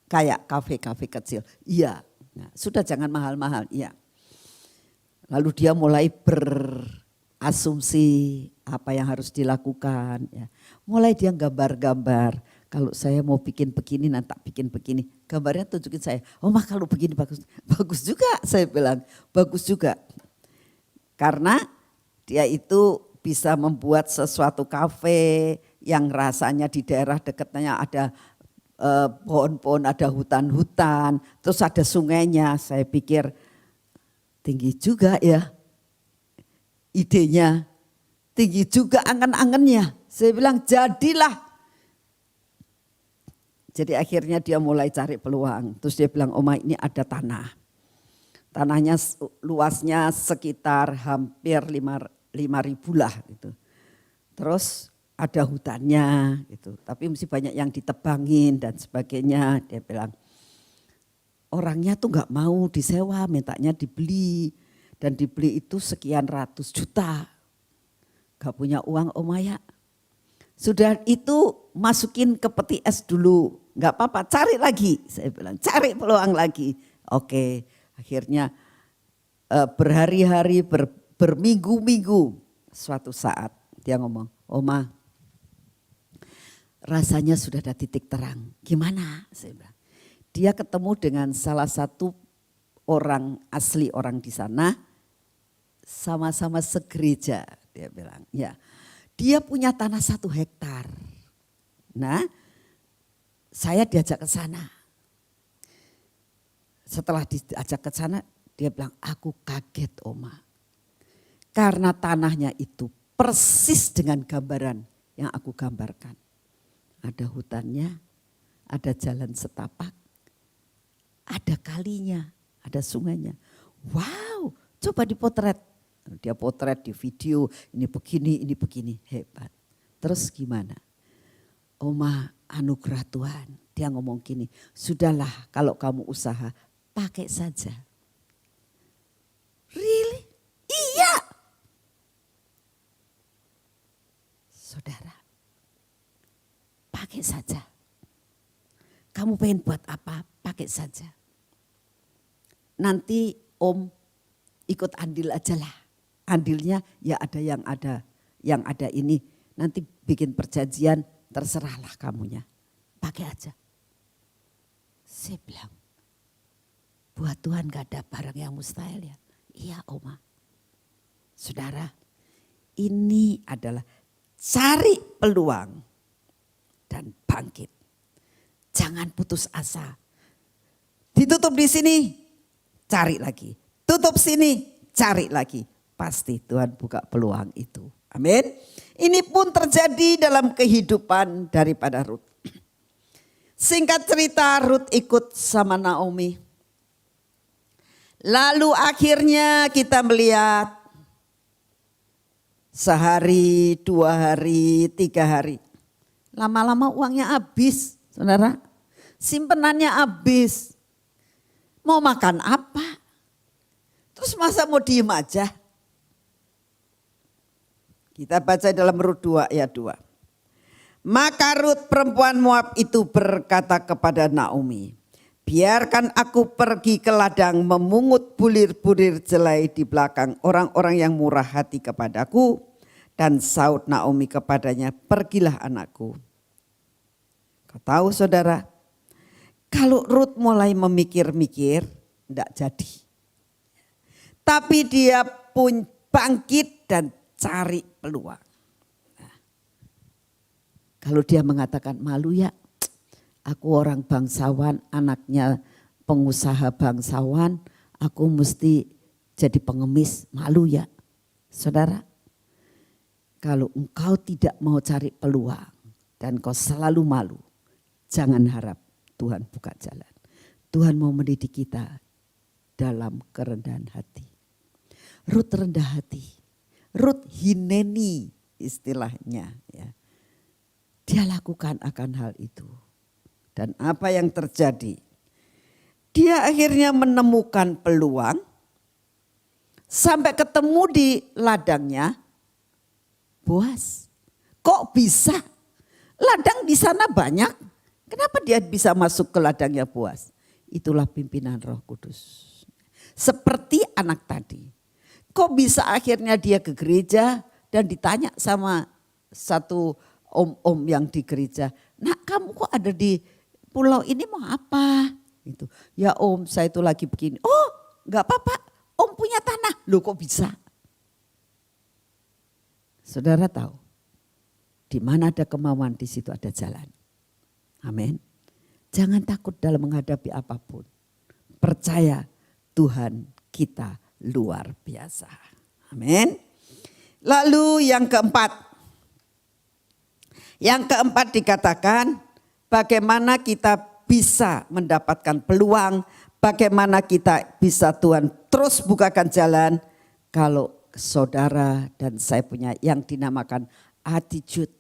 [SPEAKER 4] kayak kafe-kafe kecil. Iya, nah, sudah jangan mahal-mahal, iya. Lalu dia mulai berasumsi apa yang harus dilakukan. Ya. Mulai dia gambar-gambar. Kalau saya mau bikin begini, nanti bikin begini. Gambarnya tunjukin saya. Oh mah kalau begini bagus. Bagus juga saya bilang. Bagus juga. Karena dia itu bisa membuat sesuatu kafe yang rasanya di daerah dekatnya ada pohon-pohon, ada hutan-hutan. Terus ada sungainya. Saya pikir tinggi juga ya idenya. Tinggi juga angan-angannya. Saya bilang jadilah. Jadi akhirnya dia mulai cari peluang. Terus dia bilang, Oma ini ada tanah. Tanahnya luasnya sekitar hampir 5.000 lah. Gitu. Terus ada hutannya gitu. Tapi mesti banyak yang ditebangin dan sebagainya. Dia bilang, orangnya tuh gak mau disewa, mintanya dibeli. Dan dibeli itu sekian ratus juta. Gak punya uang Oma ya. Sudah itu masukin ke peti es dulu. Gak apa-apa, cari lagi. Saya bilang, cari peluang lagi. Oke, akhirnya berhari-hari, berminggu-minggu. Suatu saat dia ngomong, Oma rasanya sudah ada titik terang. Gimana? Saya bilang. Dia ketemu dengan salah satu orang asli orang di sana. Sama-sama segereja, dia bilang. Ya, dia punya tanah 1 hektar. Nah, saya diajak ke sana. Setelah diajak ke sana, dia bilang, aku kaget Oma. Karena tanahnya itu persis dengan gambaran yang aku gambarkan. Ada hutannya, ada jalan setapak, ada kalinya, ada sungainya. Wow, coba dipotret. Dia potret di video, ini begini, hebat. Terus gimana? Oma anugerah Tuhan, dia ngomong gini, sudahlah kalau kamu usaha, pakai saja. Really? Iya, pakai saja. Kamu pengen buat apa, pakai saja. Nanti Om ikut andil aja lah. Andilnya ya ada yang ada ini. Nanti bikin perjanjian, terserahlah kamunya. Pakai aja. Saya bilang, buat Tuhan gak ada barang yang mustahil ya. Iya Oma. Saudara, ini adalah cari peluang dan bangkit. Jangan putus asa. Ditutup di sini, cari lagi. Tutup sini, cari lagi. Pasti Tuhan buka peluang itu. Amin. Ini pun terjadi dalam kehidupan daripada Rut. Singkat cerita, Rut ikut sama Naomi. Lalu akhirnya kita melihat sehari, 2 hari, 3 hari. Lama-lama uangnya habis, saudara. Simpenannya habis. Mau makan apa? Terus masa mau diem aja? Kita baca dalam Rut 2 ayat 2. Maka Rut perempuan Moab itu berkata kepada Naomi, biarkan aku pergi ke ladang memungut bulir-bulir jelai di belakang orang-orang yang murah hati kepadaku. Dan saud Naomi kepadanya, pergilah anakku. Kau tahu saudara, kalau Rut mulai memikir-mikir, tidak jadi. Tapi dia pun bangkit dan cari peluang. Nah, kalau dia mengatakan malu ya, aku orang bangsawan, anaknya pengusaha bangsawan, aku mesti jadi pengemis, malu ya. Saudara, kalau engkau tidak mau cari peluang dan kau selalu malu, jangan harap Tuhan buka jalan. Tuhan mau mendidik kita dalam kerendahan hati. Rut rendah hati, Rut hineni istilahnya. Ya. Dia lakukan akan hal itu. Dan apa yang terjadi? Dia akhirnya menemukan peluang sampai ketemu di ladangnya Boas. Kok bisa? Ladang di sana banyak. Kenapa dia bisa masuk ke ladangnya Boas? Itulah pimpinan Roh Kudus. Seperti anak tadi. Kok bisa akhirnya dia ke gereja dan ditanya sama satu om-om yang di gereja. Nah kamu kok ada di pulau ini mau apa? Gitu. Ya om saya itu lagi begini. Oh gak apa-apa om punya tanah. Loh kok bisa? Saudara tahu, di mana ada kemauan di situ ada jalan. Amin. Jangan takut dalam menghadapi apapun. Percaya Tuhan kita luar biasa. Amin. Lalu yang keempat. Yang keempat dikatakan bagaimana kita bisa mendapatkan peluang. Bagaimana kita bisa Tuhan terus bukakan jalan. Kalau saudara dan saya punya yang dinamakan attitude.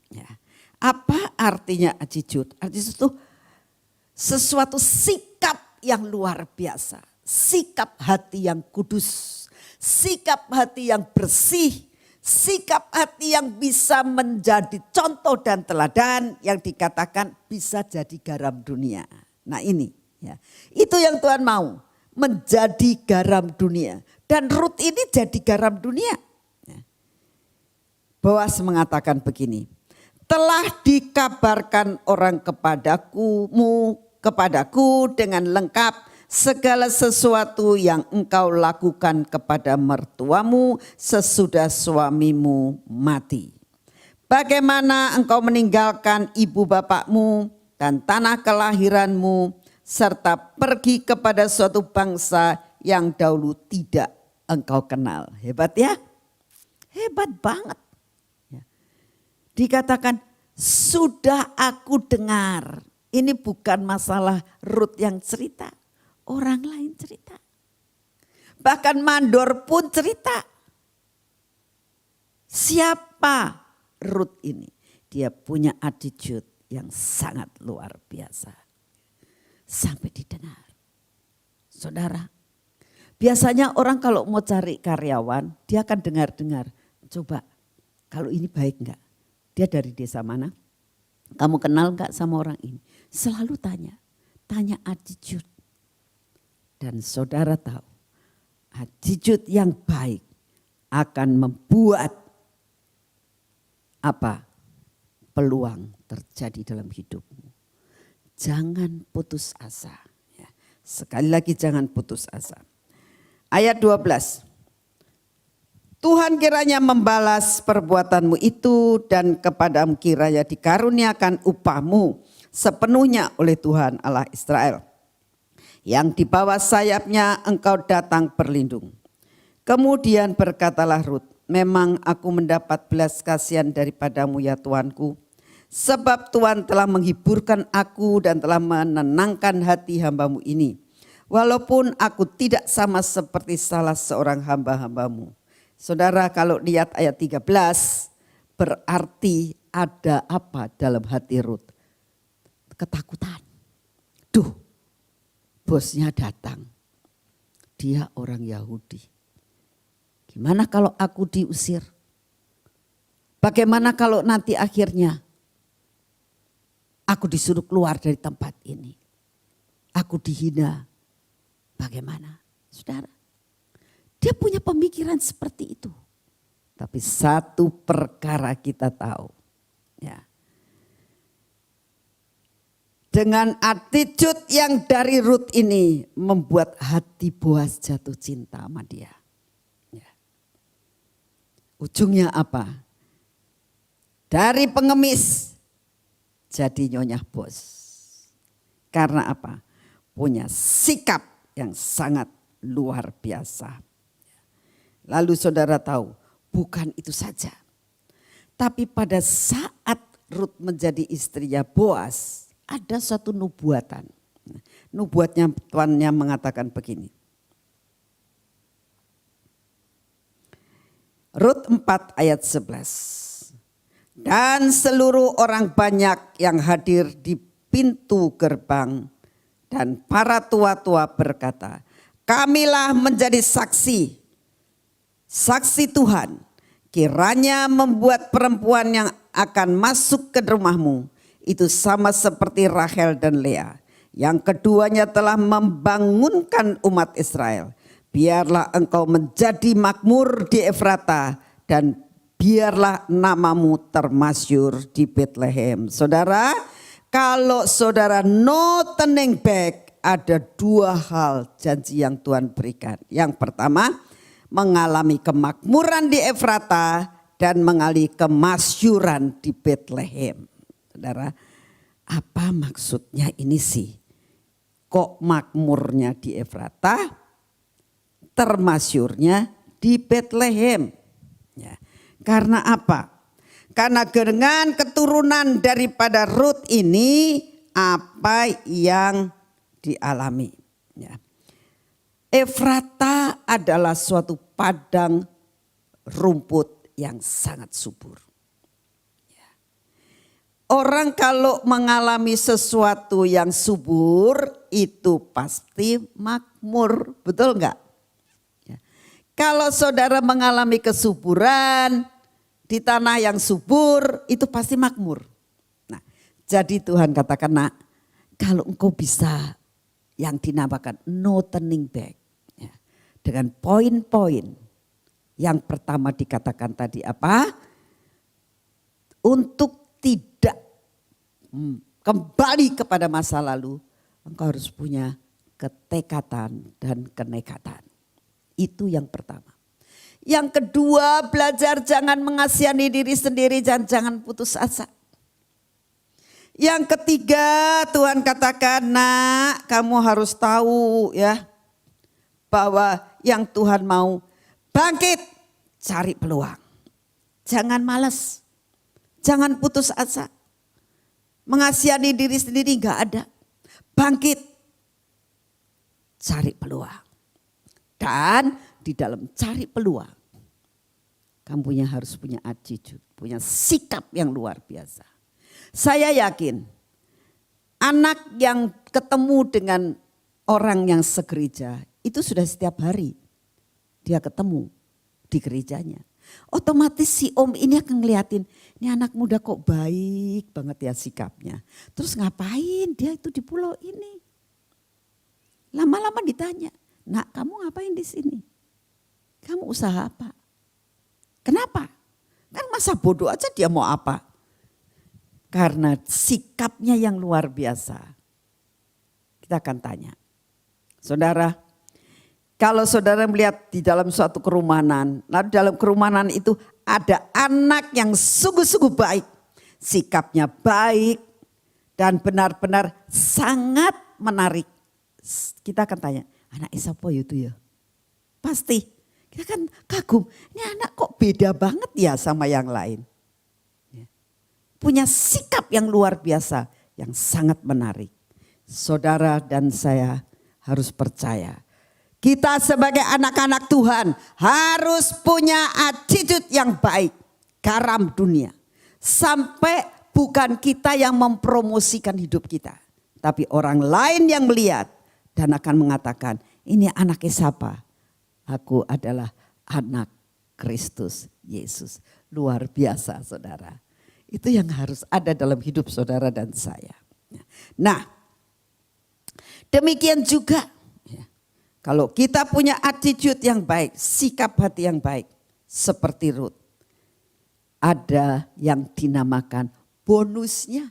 [SPEAKER 4] Ya. Apa artinya attitude? Attitude itu sesuatu sikap yang luar biasa. Sikap hati yang kudus. Sikap hati yang bersih. Sikap hati yang bisa menjadi contoh dan teladan yang dikatakan bisa jadi garam dunia. Nah ini ya. Itu yang Tuhan mau. Menjadi garam dunia. Dan Rut ini jadi garam dunia. Boas mengatakan begini. Telah dikabarkan orang kepadaku dengan lengkap segala sesuatu yang engkau lakukan kepada mertuamu sesudah suamimu mati. Bagaimana engkau meninggalkan ibu bapakmu dan tanah kelahiranmu serta pergi kepada suatu bangsa yang dahulu tidak engkau kenal. Hebat ya? Hebat banget. Dikatakan sudah aku dengar. Ini bukan masalah Rut yang cerita. Orang lain cerita. Bahkan mandor pun cerita. Siapa Rut ini? Dia punya attitude yang sangat luar biasa. Sampai didengar. Saudara, biasanya orang kalau mau cari karyawan, dia akan dengar-dengar. Coba, kalau ini baik enggak? Dia dari desa mana?
[SPEAKER 5] Kamu kenal gak sama orang ini? Selalu tanya attitude. Dan saudara tahu, attitude yang baik akan membuat peluang terjadi dalam hidupmu. Jangan putus asa. Ya. Sekali lagi jangan putus asa. Ayat 12. Tuhan kiranya membalas perbuatanmu itu dan kepadamu kiranya dikaruniakan upahmu sepenuhnya oleh Tuhan Allah Israel. Yang di bawah sayapnya engkau datang berlindung. Kemudian berkatalah Rut, memang aku mendapat belas kasihan daripadamu ya Tuanku. Sebab Tuhan telah menghiburkan aku dan telah menenangkan hati hambamu ini. Walaupun aku tidak sama seperti salah seorang hamba-hambamu. Saudara kalau lihat ayat 13 berarti ada apa dalam hati Rut? Ketakutan. Duh, bosnya datang. Dia orang Yahudi. Gimana kalau aku diusir? Bagaimana kalau nanti akhirnya aku disuruh keluar dari tempat ini? Aku dihina. Bagaimana? Saudara, dia punya pemikiran seperti itu. Tapi satu perkara kita tahu. Ya. Dengan attitude yang dari Rut ini membuat hati Boaz jatuh cinta sama dia. Ya. Ujungnya apa? Dari pengemis jadi nyonya bos. Karena apa? Punya sikap yang sangat luar biasa. Lalu saudara tahu, bukan itu saja. Tapi pada saat Rut menjadi istrinya Boaz, ada suatu nubuatan. Nubuatnya Tuannya mengatakan begini. Rut 4 ayat 11. Dan seluruh orang banyak yang hadir di pintu gerbang dan para tua-tua berkata, kamilah menjadi saksi Tuhan. Kiranya membuat perempuan yang akan masuk ke rumahmu itu sama seperti Rahel dan Lea. Yang keduanya telah membangunkan umat Israel. Biarlah engkau menjadi makmur di Efrata dan biarlah namamu termasyur di Bethlehem. Saudara, kalau saudara no turning back, ada dua hal janji yang Tuhan berikan. Yang pertama, mengalami kemakmuran di Efrata dan mengalami kemasyuran di Bethlehem. Saudara, apa maksudnya ini sih? Kok makmurnya di Efrata, termasyurnya di Bethlehem? Ya. Karena apa? Karena dengan keturunan daripada Rut ini apa yang dialami. Ya. Efrata adalah suatu padang rumput yang sangat subur. Orang kalau mengalami sesuatu yang subur itu pasti makmur, betul enggak? Ya. Kalau saudara mengalami kesuburan di tanah yang subur itu pasti makmur. Nah, jadi Tuhan katakan, nak, kalau engkau bisa yang dinamakan no turning back. Ya. Dengan poin-poin yang pertama dikatakan tadi apa? Untuk tidak kembali kepada masa lalu, engkau harus punya ketekatan dan kenekatan. Itu yang pertama. Yang kedua, belajar jangan mengasihani diri sendiri dan jangan putus asa. Yang ketiga, Tuhan katakan, nak, kamu harus tahu ya bahwa yang Tuhan mau bangkit, cari peluang. Jangan malas. Jangan putus asa. Mengasihani diri sendiri enggak ada. Bangkit. Cari peluang. Dan di dalam cari peluang, kamu harus punya attitude, punya sikap yang luar biasa. Saya yakin anak yang ketemu dengan orang yang segereja itu sudah setiap hari dia ketemu di gerejanya. Otomatis si om ini akan ngeliatin, ini anak muda kok baik banget ya sikapnya. Terus ngapain dia itu di pulau ini? Lama-lama ditanya, nak kamu ngapain di sini? Kamu usaha apa? Kenapa? Kan masa bodoh aja dia mau apa? Karena sikapnya yang luar biasa. Kita akan tanya, saudara, kalau saudara melihat di dalam suatu kerumahan, lalu dalam kerumahan itu ada anak yang sungguh-sungguh baik, sikapnya baik dan benar-benar sangat menarik. Kita akan tanya, anak siapa itu ya? Pasti kita kan kagum, ini anak kok beda banget ya sama yang lain. Punya sikap yang luar biasa, yang sangat menarik. Saudara dan saya harus percaya. Kita sebagai anak-anak Tuhan harus punya attitude yang baik. Garam dunia. Sampai bukan kita yang mempromosikan hidup kita. Tapi orang lain yang melihat dan akan mengatakan, ini anaknya siapa? Aku adalah anak Kristus Yesus. Luar biasa saudara. Itu yang harus ada dalam hidup saudara dan saya. Nah, demikian juga. Kalau kita punya attitude yang baik, sikap hati yang baik, seperti Rut, ada yang dinamakan bonusnya.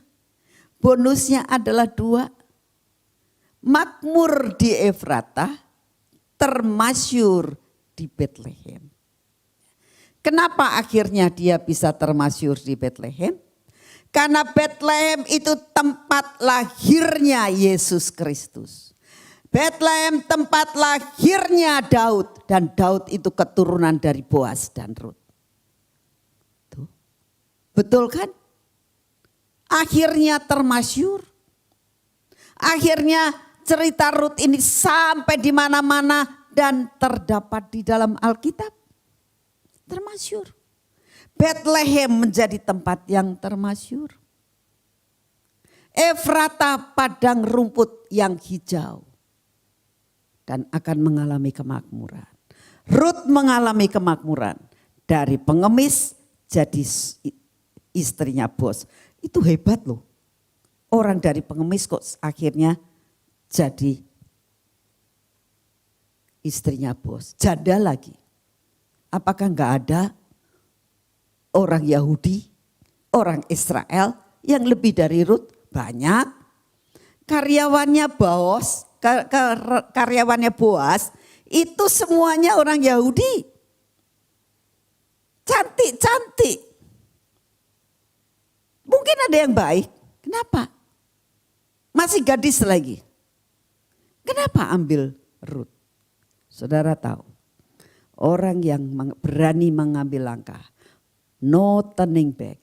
[SPEAKER 5] Bonusnya adalah 2. Makmur di Efrata, termasyur di Betlehem. Kenapa akhirnya dia bisa termasyur di Betlehem? Karena Betlehem itu tempat lahirnya Yesus Kristus. Betlehem tempat lahirnya Daud. Dan Daud itu keturunan dari Boas dan Rut. Tuh. Betul kan? Akhirnya termasyur. Akhirnya cerita Rut ini sampai di mana-mana dan terdapat di dalam Alkitab. Termasyur. Betlehem menjadi tempat yang termasyur. Efrata padang rumput yang hijau. Dan akan mengalami kemakmuran. Rut mengalami kemakmuran. Dari pengemis jadi istrinya bos. Itu hebat loh. Orang dari pengemis kok akhirnya jadi istrinya bos. Janda lagi. Apakah enggak ada orang Yahudi, orang Israel yang lebih dari Rut? Banyak. Karyawannya karyawannya Boas itu semuanya orang Yahudi. Cantik-cantik. Mungkin ada yang baik. Kenapa? Masih gadis lagi. Kenapa ambil Rut? Saudara tahu, orang yang berani mengambil langkah, no turning back,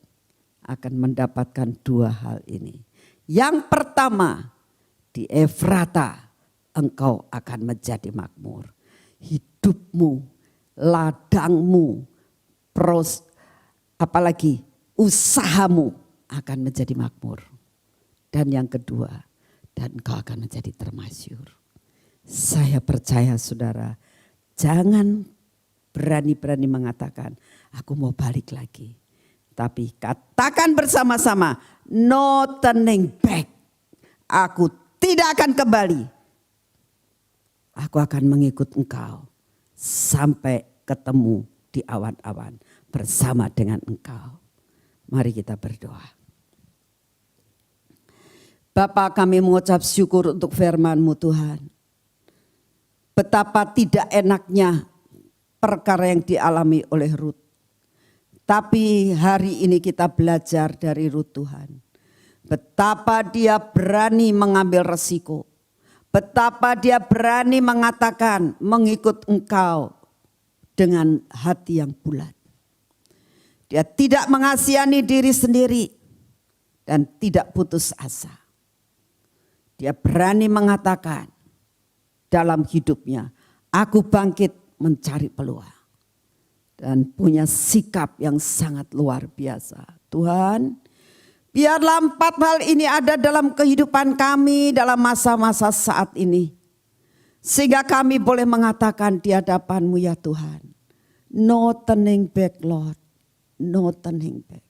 [SPEAKER 5] akan mendapatkan 2 hal ini. Yang pertama, di Efrata engkau akan menjadi makmur. Hidupmu, ladangmu, apalagi usahamu akan menjadi makmur. Dan yang kedua, dan engkau akan menjadi termasyur. Saya percaya saudara, jangan berani-berani mengatakan, aku mau balik lagi. Tapi katakan bersama-sama, no turning back. Aku tidak akan kembali. Aku akan mengikut engkau sampai ketemu di awan-awan bersama dengan engkau. Mari kita berdoa. Bapa, kami mengucap syukur untuk firman-Mu Tuhan. Betapa tidak enaknya perkara yang dialami oleh Rut. Tapi hari ini kita belajar dari Rut Tuhan. Betapa dia berani mengambil resiko. Betapa dia berani mengatakan mengikut engkau dengan hati yang bulat. Dia tidak mengasihani diri sendiri dan tidak putus asa. Dia berani mengatakan dalam hidupnya, aku bangkit mencari peluang. Dan punya sikap yang sangat luar biasa. Tuhan, biarlah 4 hal ini ada dalam kehidupan kami dalam masa-masa saat ini. Sehingga kami boleh mengatakan di hadapan-Mu ya Tuhan. No turning back, Lord. No turning back.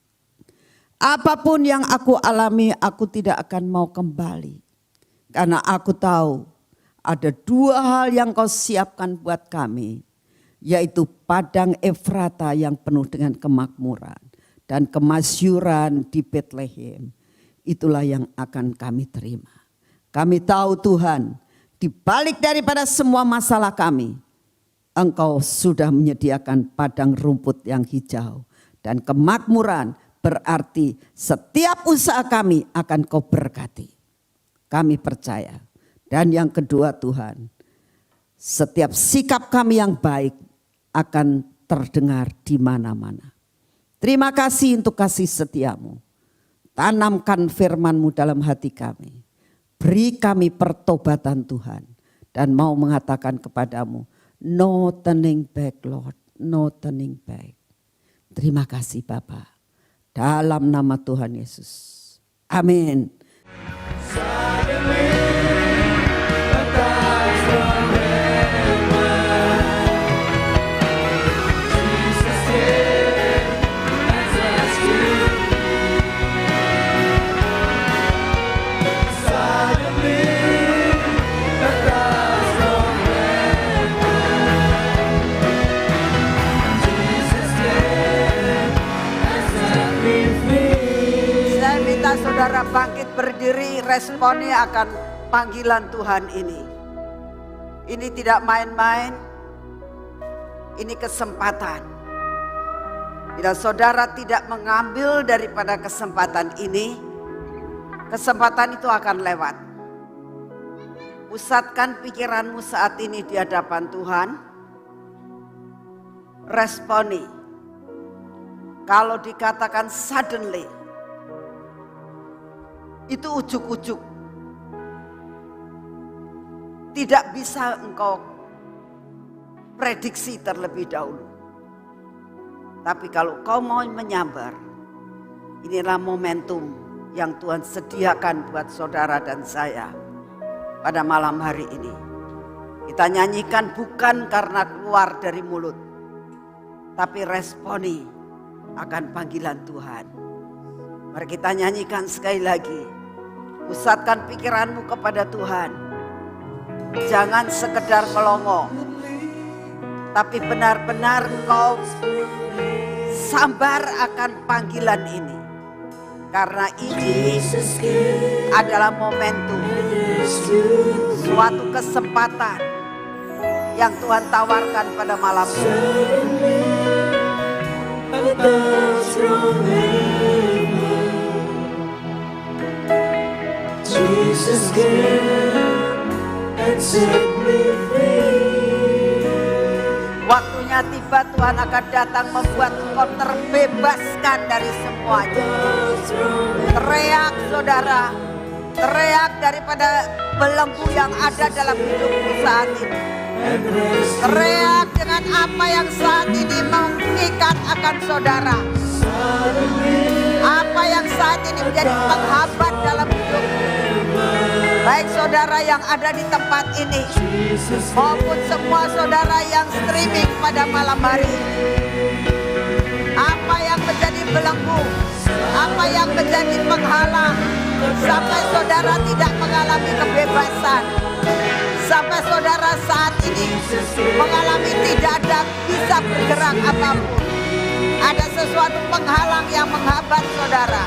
[SPEAKER 5] Apapun yang aku alami, aku tidak akan mau kembali. Karena aku tahu ada 2 hal yang kau siapkan buat kami. Yaitu padang Efrata yang penuh dengan kemakmuran. Dan kemasyuran di Bethlehem. Itulah yang akan kami terima. Kami tahu Tuhan, di balik daripada semua masalah kami, Engkau sudah menyediakan padang rumput yang hijau. Dan kemakmuran berarti setiap usaha kami akan Kau berkati. Kami percaya. Dan yang kedua Tuhan, setiap sikap kami yang baik akan terdengar di mana-mana. Terima kasih untuk kasih setiamu. Tanamkan firman-Mu dalam hati kami. Beri kami pertobatan Tuhan. Dan mau mengatakan kepadamu, no turning back Lord, no turning back. Terima kasih Bapa. Dalam nama Tuhan Yesus. Amin.
[SPEAKER 4] Saudara bangkit berdiri, responi akan panggilan Tuhan ini. Ini tidak main-main, ini kesempatan. Bila saudara tidak mengambil daripada kesempatan ini, kesempatan itu akan lewat. Pusatkan pikiranmu saat ini di hadapan Tuhan. Responi. Kalau dikatakan suddenly, itu ujuk-ujuk. Tidak bisa engkau prediksi terlebih dahulu. Tapi kalau kau mau menyambar, inilah momentum yang Tuhan sediakan buat saudara dan saya pada malam hari ini. Kita nyanyikan bukan karena keluar dari mulut, tapi responi akan panggilan Tuhan. Mari kita nyanyikan sekali lagi. Pusatkan pikiranmu kepada Tuhan. Jangan sekedar melongo, tapi benar-benar engkau sabar akan panggilan ini. Karena ini adalah momentum, suatu kesempatan yang Tuhan tawarkan pada malam ini.
[SPEAKER 3] Jesus came and set me free.
[SPEAKER 4] Waktunya tiba, Tuhan akan datang membuat engkau terbebaskan dari semuanya. Teriak saudara, teriak daripada belenggu yang ada dalam hidupmu saat ini. Teriak dengan apa yang saat ini mengikat akan saudara. Apa yang saat ini menjadi penghambat dalam hidupmu. Baik saudara yang ada di tempat ini maupun semua saudara yang streaming pada malam hari ini. Apa yang menjadi belenggu, apa yang menjadi penghalang sampai saudara tidak mengalami kebebasan, sampai saudara saat ini mengalami tidak ada bisa bergerak apapun. Ada sesuatu penghalang yang menghambat saudara.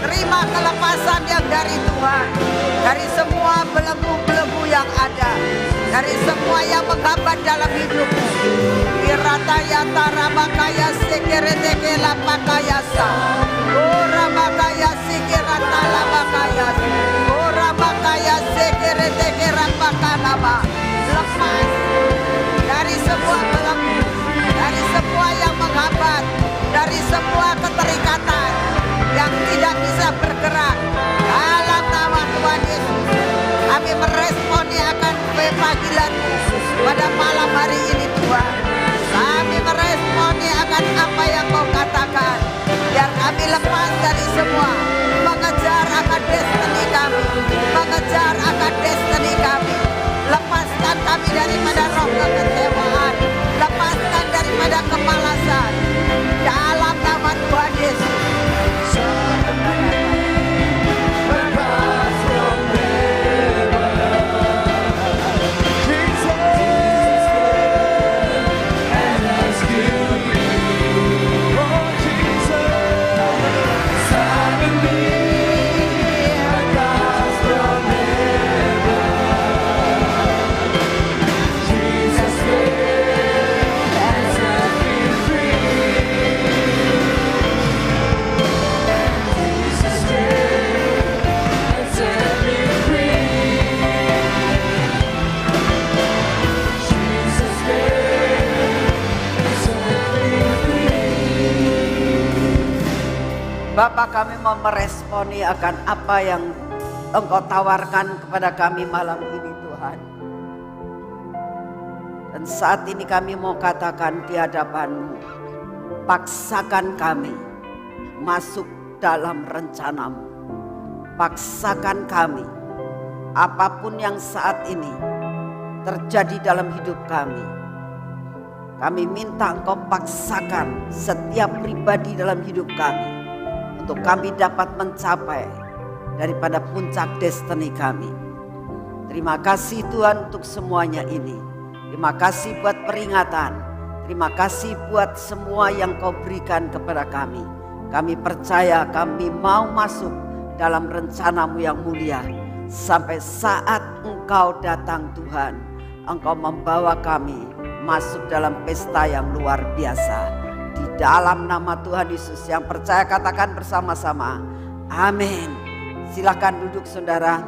[SPEAKER 4] Terima kelepasan yang dari Tuhan, dari semua belenggu-belenggu yang ada. dari semua yang menghambat dalam hidupmu. Irataya tarabakaya sekerete lapakayasa. Orabakaya sekeratala bakaya. Orabakaya sekerete rapakalaba. Lepas dari semua belenggu, dari semua yang menghambat, dari semua keterikatan yang tidak bisa bergerak. Dalam nama Tuhan Yesus, kami meresponi akan panggilan-Mu pada malam hari ini Tuhan. Kami meresponi akan apa yang Kau katakan. Biar kami lepas dari semua, mengejar akan destiny kami, mengejar akan destiny kami. Lepaskan kami daripada roh kekecewaan, lepaskan daripada kemalasan. Dalam nama Tuhan Yesus. Bapak, kami mau meresponi akan apa yang Engkau tawarkan kepada kami malam ini Tuhan. Dan saat ini kami mau katakan di hadapan-Mu, paksakan kami masuk dalam rencana-Mu. Paksakan kami, apapun yang saat ini terjadi dalam hidup kami. Kami minta Engkau paksakan setiap pribadi dalam hidup kami, untuk kami dapat mencapai daripada puncak destiny kami. Terima kasih Tuhan untuk semuanya ini. Terima kasih buat peringatan. Terima kasih buat semua yang Kau berikan kepada kami. Kami percaya kami mau masuk dalam rencana-Mu yang mulia. Sampai saat Engkau datang Tuhan, Engkau membawa kami masuk dalam pesta yang luar biasa. Di dalam nama Tuhan Yesus, yang percaya katakan bersama-sama, amin. Silakan duduk saudara.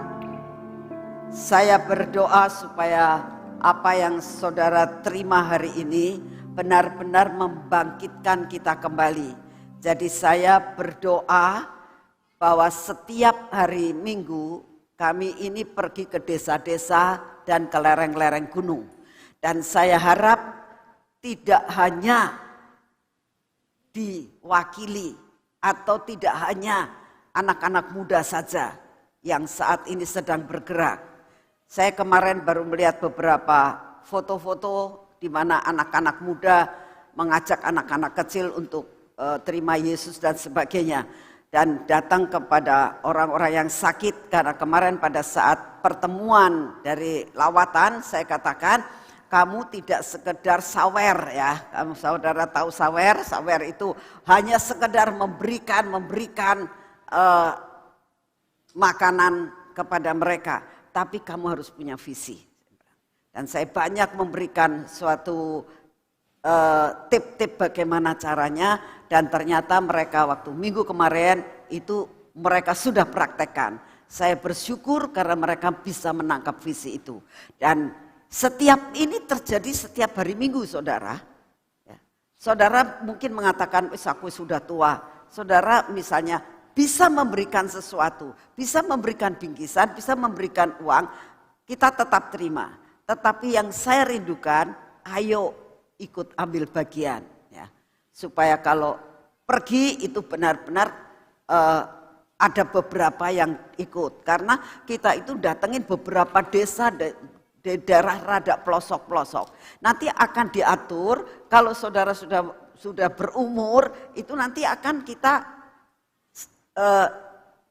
[SPEAKER 4] Saya berdoa supaya apa yang saudara terima hari ini benar-benar membangkitkan kita kembali. Jadi saya berdoa bahwa setiap hari Minggu kami ini pergi ke desa-desa dan ke lereng-lereng gunung. Dan saya harap tidak hanya diwakili atau tidak hanya anak-anak muda saja yang saat ini sedang bergerak. Saya kemarin baru melihat beberapa foto-foto di mana anak-anak muda mengajak anak-anak kecil untuk terima Yesus dan sebagainya. Dan datang kepada orang-orang yang sakit, karena kemarin pada saat pertemuan dari lawatan saya katakan, kamu tidak sekedar sawer ya, kamu saudara tahu sawer, sawer itu hanya sekedar memberikan makanan kepada mereka, tapi kamu harus punya visi. Dan saya banyak memberikan suatu tip-tip bagaimana caranya, dan ternyata mereka waktu minggu kemarin itu mereka sudah praktekkan. Saya bersyukur karena mereka bisa menangkap visi itu. Dan setiap ini terjadi setiap hari Minggu saudara. Ya. Saudara mungkin mengatakan, aku sudah tua. Saudara misalnya bisa memberikan sesuatu, bisa memberikan bingkisan, bisa memberikan uang, kita tetap terima. Tetapi yang saya rindukan, ayo ikut ambil bagian. Ya. Supaya kalau pergi itu benar-benar ada beberapa yang ikut. Karena kita itu datengin beberapa desa di daerah rada pelosok-pelosok. Nanti akan diatur kalau saudara sudah berumur, itu nanti akan kita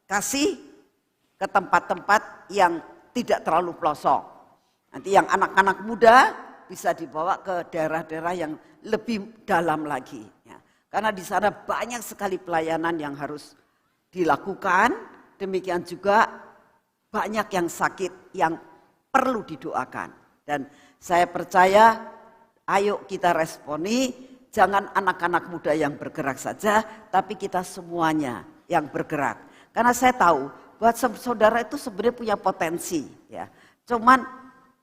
[SPEAKER 4] kasih ke tempat-tempat yang tidak terlalu pelosok. Nanti yang anak-anak muda bisa dibawa ke daerah-daerah yang lebih dalam lagi. Ya. Karena di sana banyak sekali pelayanan yang harus dilakukan, demikian juga banyak yang sakit yang perlu didoakan. Dan saya percaya ayo kita responi, jangan anak-anak muda yang bergerak saja, tapi kita semuanya yang bergerak. Karena saya tahu buat saudara itu sebenarnya punya potensi ya. Cuman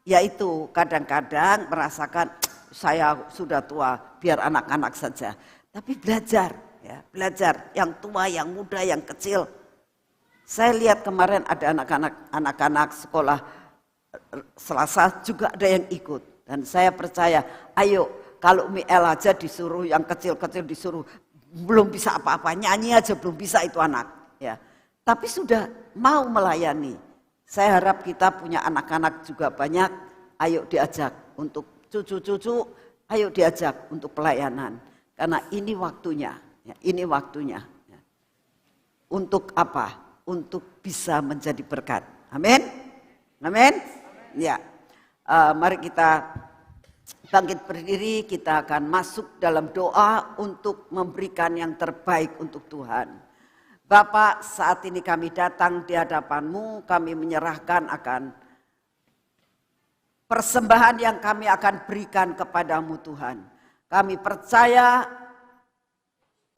[SPEAKER 4] ya itu kadang-kadang merasakan saya sudah tua, biar anak-anak saja. Tapi belajar ya, belajar yang tua, yang muda, yang kecil. Saya lihat kemarin ada anak-anak sekolah Selasa juga ada yang ikut. Dan saya percaya, ayo kalau Miel aja disuruh, yang kecil-kecil disuruh, belum bisa apa-apa, nyanyi aja belum bisa itu anak. Ya. Tapi sudah mau melayani. Saya harap kita punya anak-anak juga banyak, ayo diajak untuk cucu-cucu, ayo diajak untuk pelayanan. Karena ini waktunya, ya, ini waktunya. Ya. Untuk apa? Untuk bisa menjadi berkat. Amin. Amin. Ya. Mari kita bangkit berdiri, kita akan masuk dalam doa untuk memberikan yang terbaik untuk Tuhan. Bapak, saat ini kami datang di hadapan-Mu, kami menyerahkan akan persembahan yang kami akan berikan kepadamu Tuhan. Kami percaya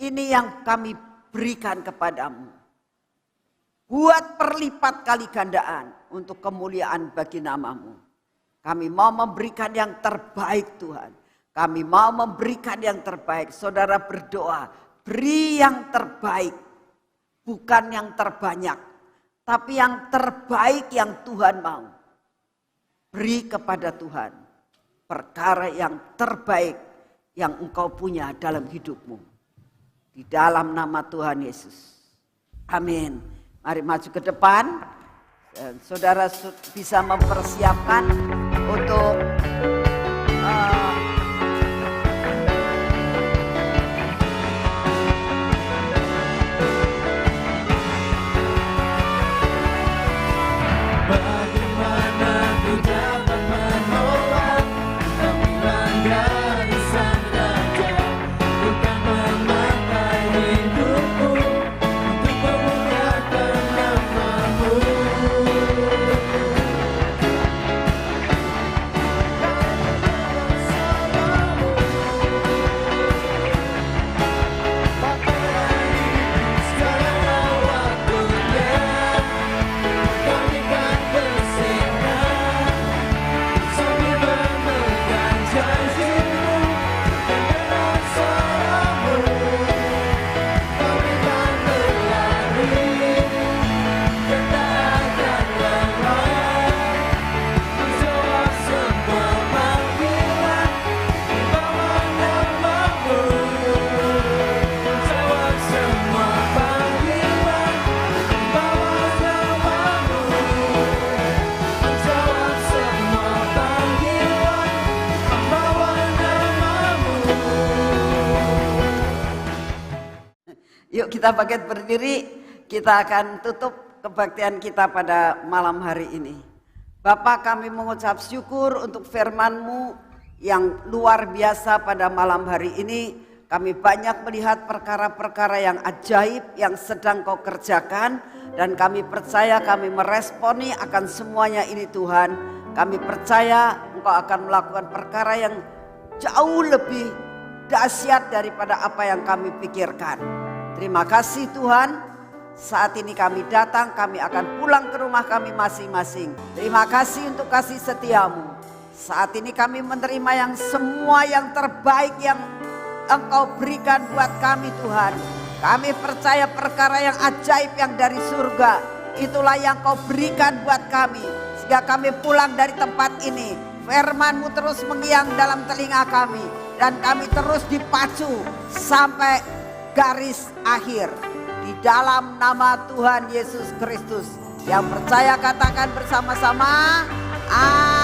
[SPEAKER 4] ini yang kami berikan kepadamu. Buat perlipat kali gandaan untuk kemuliaan bagi namamu. Kami mau memberikan yang terbaik Tuhan. Kami mau memberikan yang terbaik. Saudara berdoa, beri yang terbaik. Bukan yang terbanyak. Tapi yang terbaik yang Tuhan mau. Beri kepada Tuhan. Perkara yang terbaik yang engkau punya dalam hidupmu. Di dalam nama Tuhan Yesus. Amin. Mari maju ke depan. Dan saudara bisa mempersiapkan untuk
[SPEAKER 3] Bagaimana ku dapat menolak panggilan dari Sang Raja, bukan memakai hidupku untuk memuliakan nama-Mu. Sekarang waktunya kami kan bersinggah sambil memegang janji-Mu dan dengan suara-Mu. Kami kan berlari, kita akan lemah, menjawab semua panggilan di bawah nama-Mu. Menjawab semua panggilan di bawah nama-Mu. Menjawab semua panggilan di bawah nama-Mu.
[SPEAKER 4] yuk kita bangkit berdiri, kita akan tutup kebaktian kita pada malam hari ini. Bapak, kami mengucap syukur untuk firman-Mu yang luar biasa pada malam hari ini. Kami banyak melihat perkara-perkara yang ajaib yang sedang Kau kerjakan. Dan kami percaya, kami meresponi akan semuanya ini Tuhan. Kami percaya Engkau akan melakukan perkara yang jauh lebih dahsyat daripada apa yang kami pikirkan. Terima kasih Tuhan. Saat ini kami datang, kami akan pulang ke rumah kami masing-masing. Terima kasih untuk kasih setia-Mu. Saat ini kami menerima yang semua yang terbaik yang Engkau berikan buat kami Tuhan. Kami percaya perkara yang ajaib yang dari surga, itulah yang Kau berikan buat kami. Sehingga kami pulang dari tempat ini, firman-Mu terus mengiang dalam telinga kami. Dan kami terus dipacu sampai garis akhir. Di dalam nama Tuhan Yesus Kristus. Yang percaya katakan bersama-sama, amin.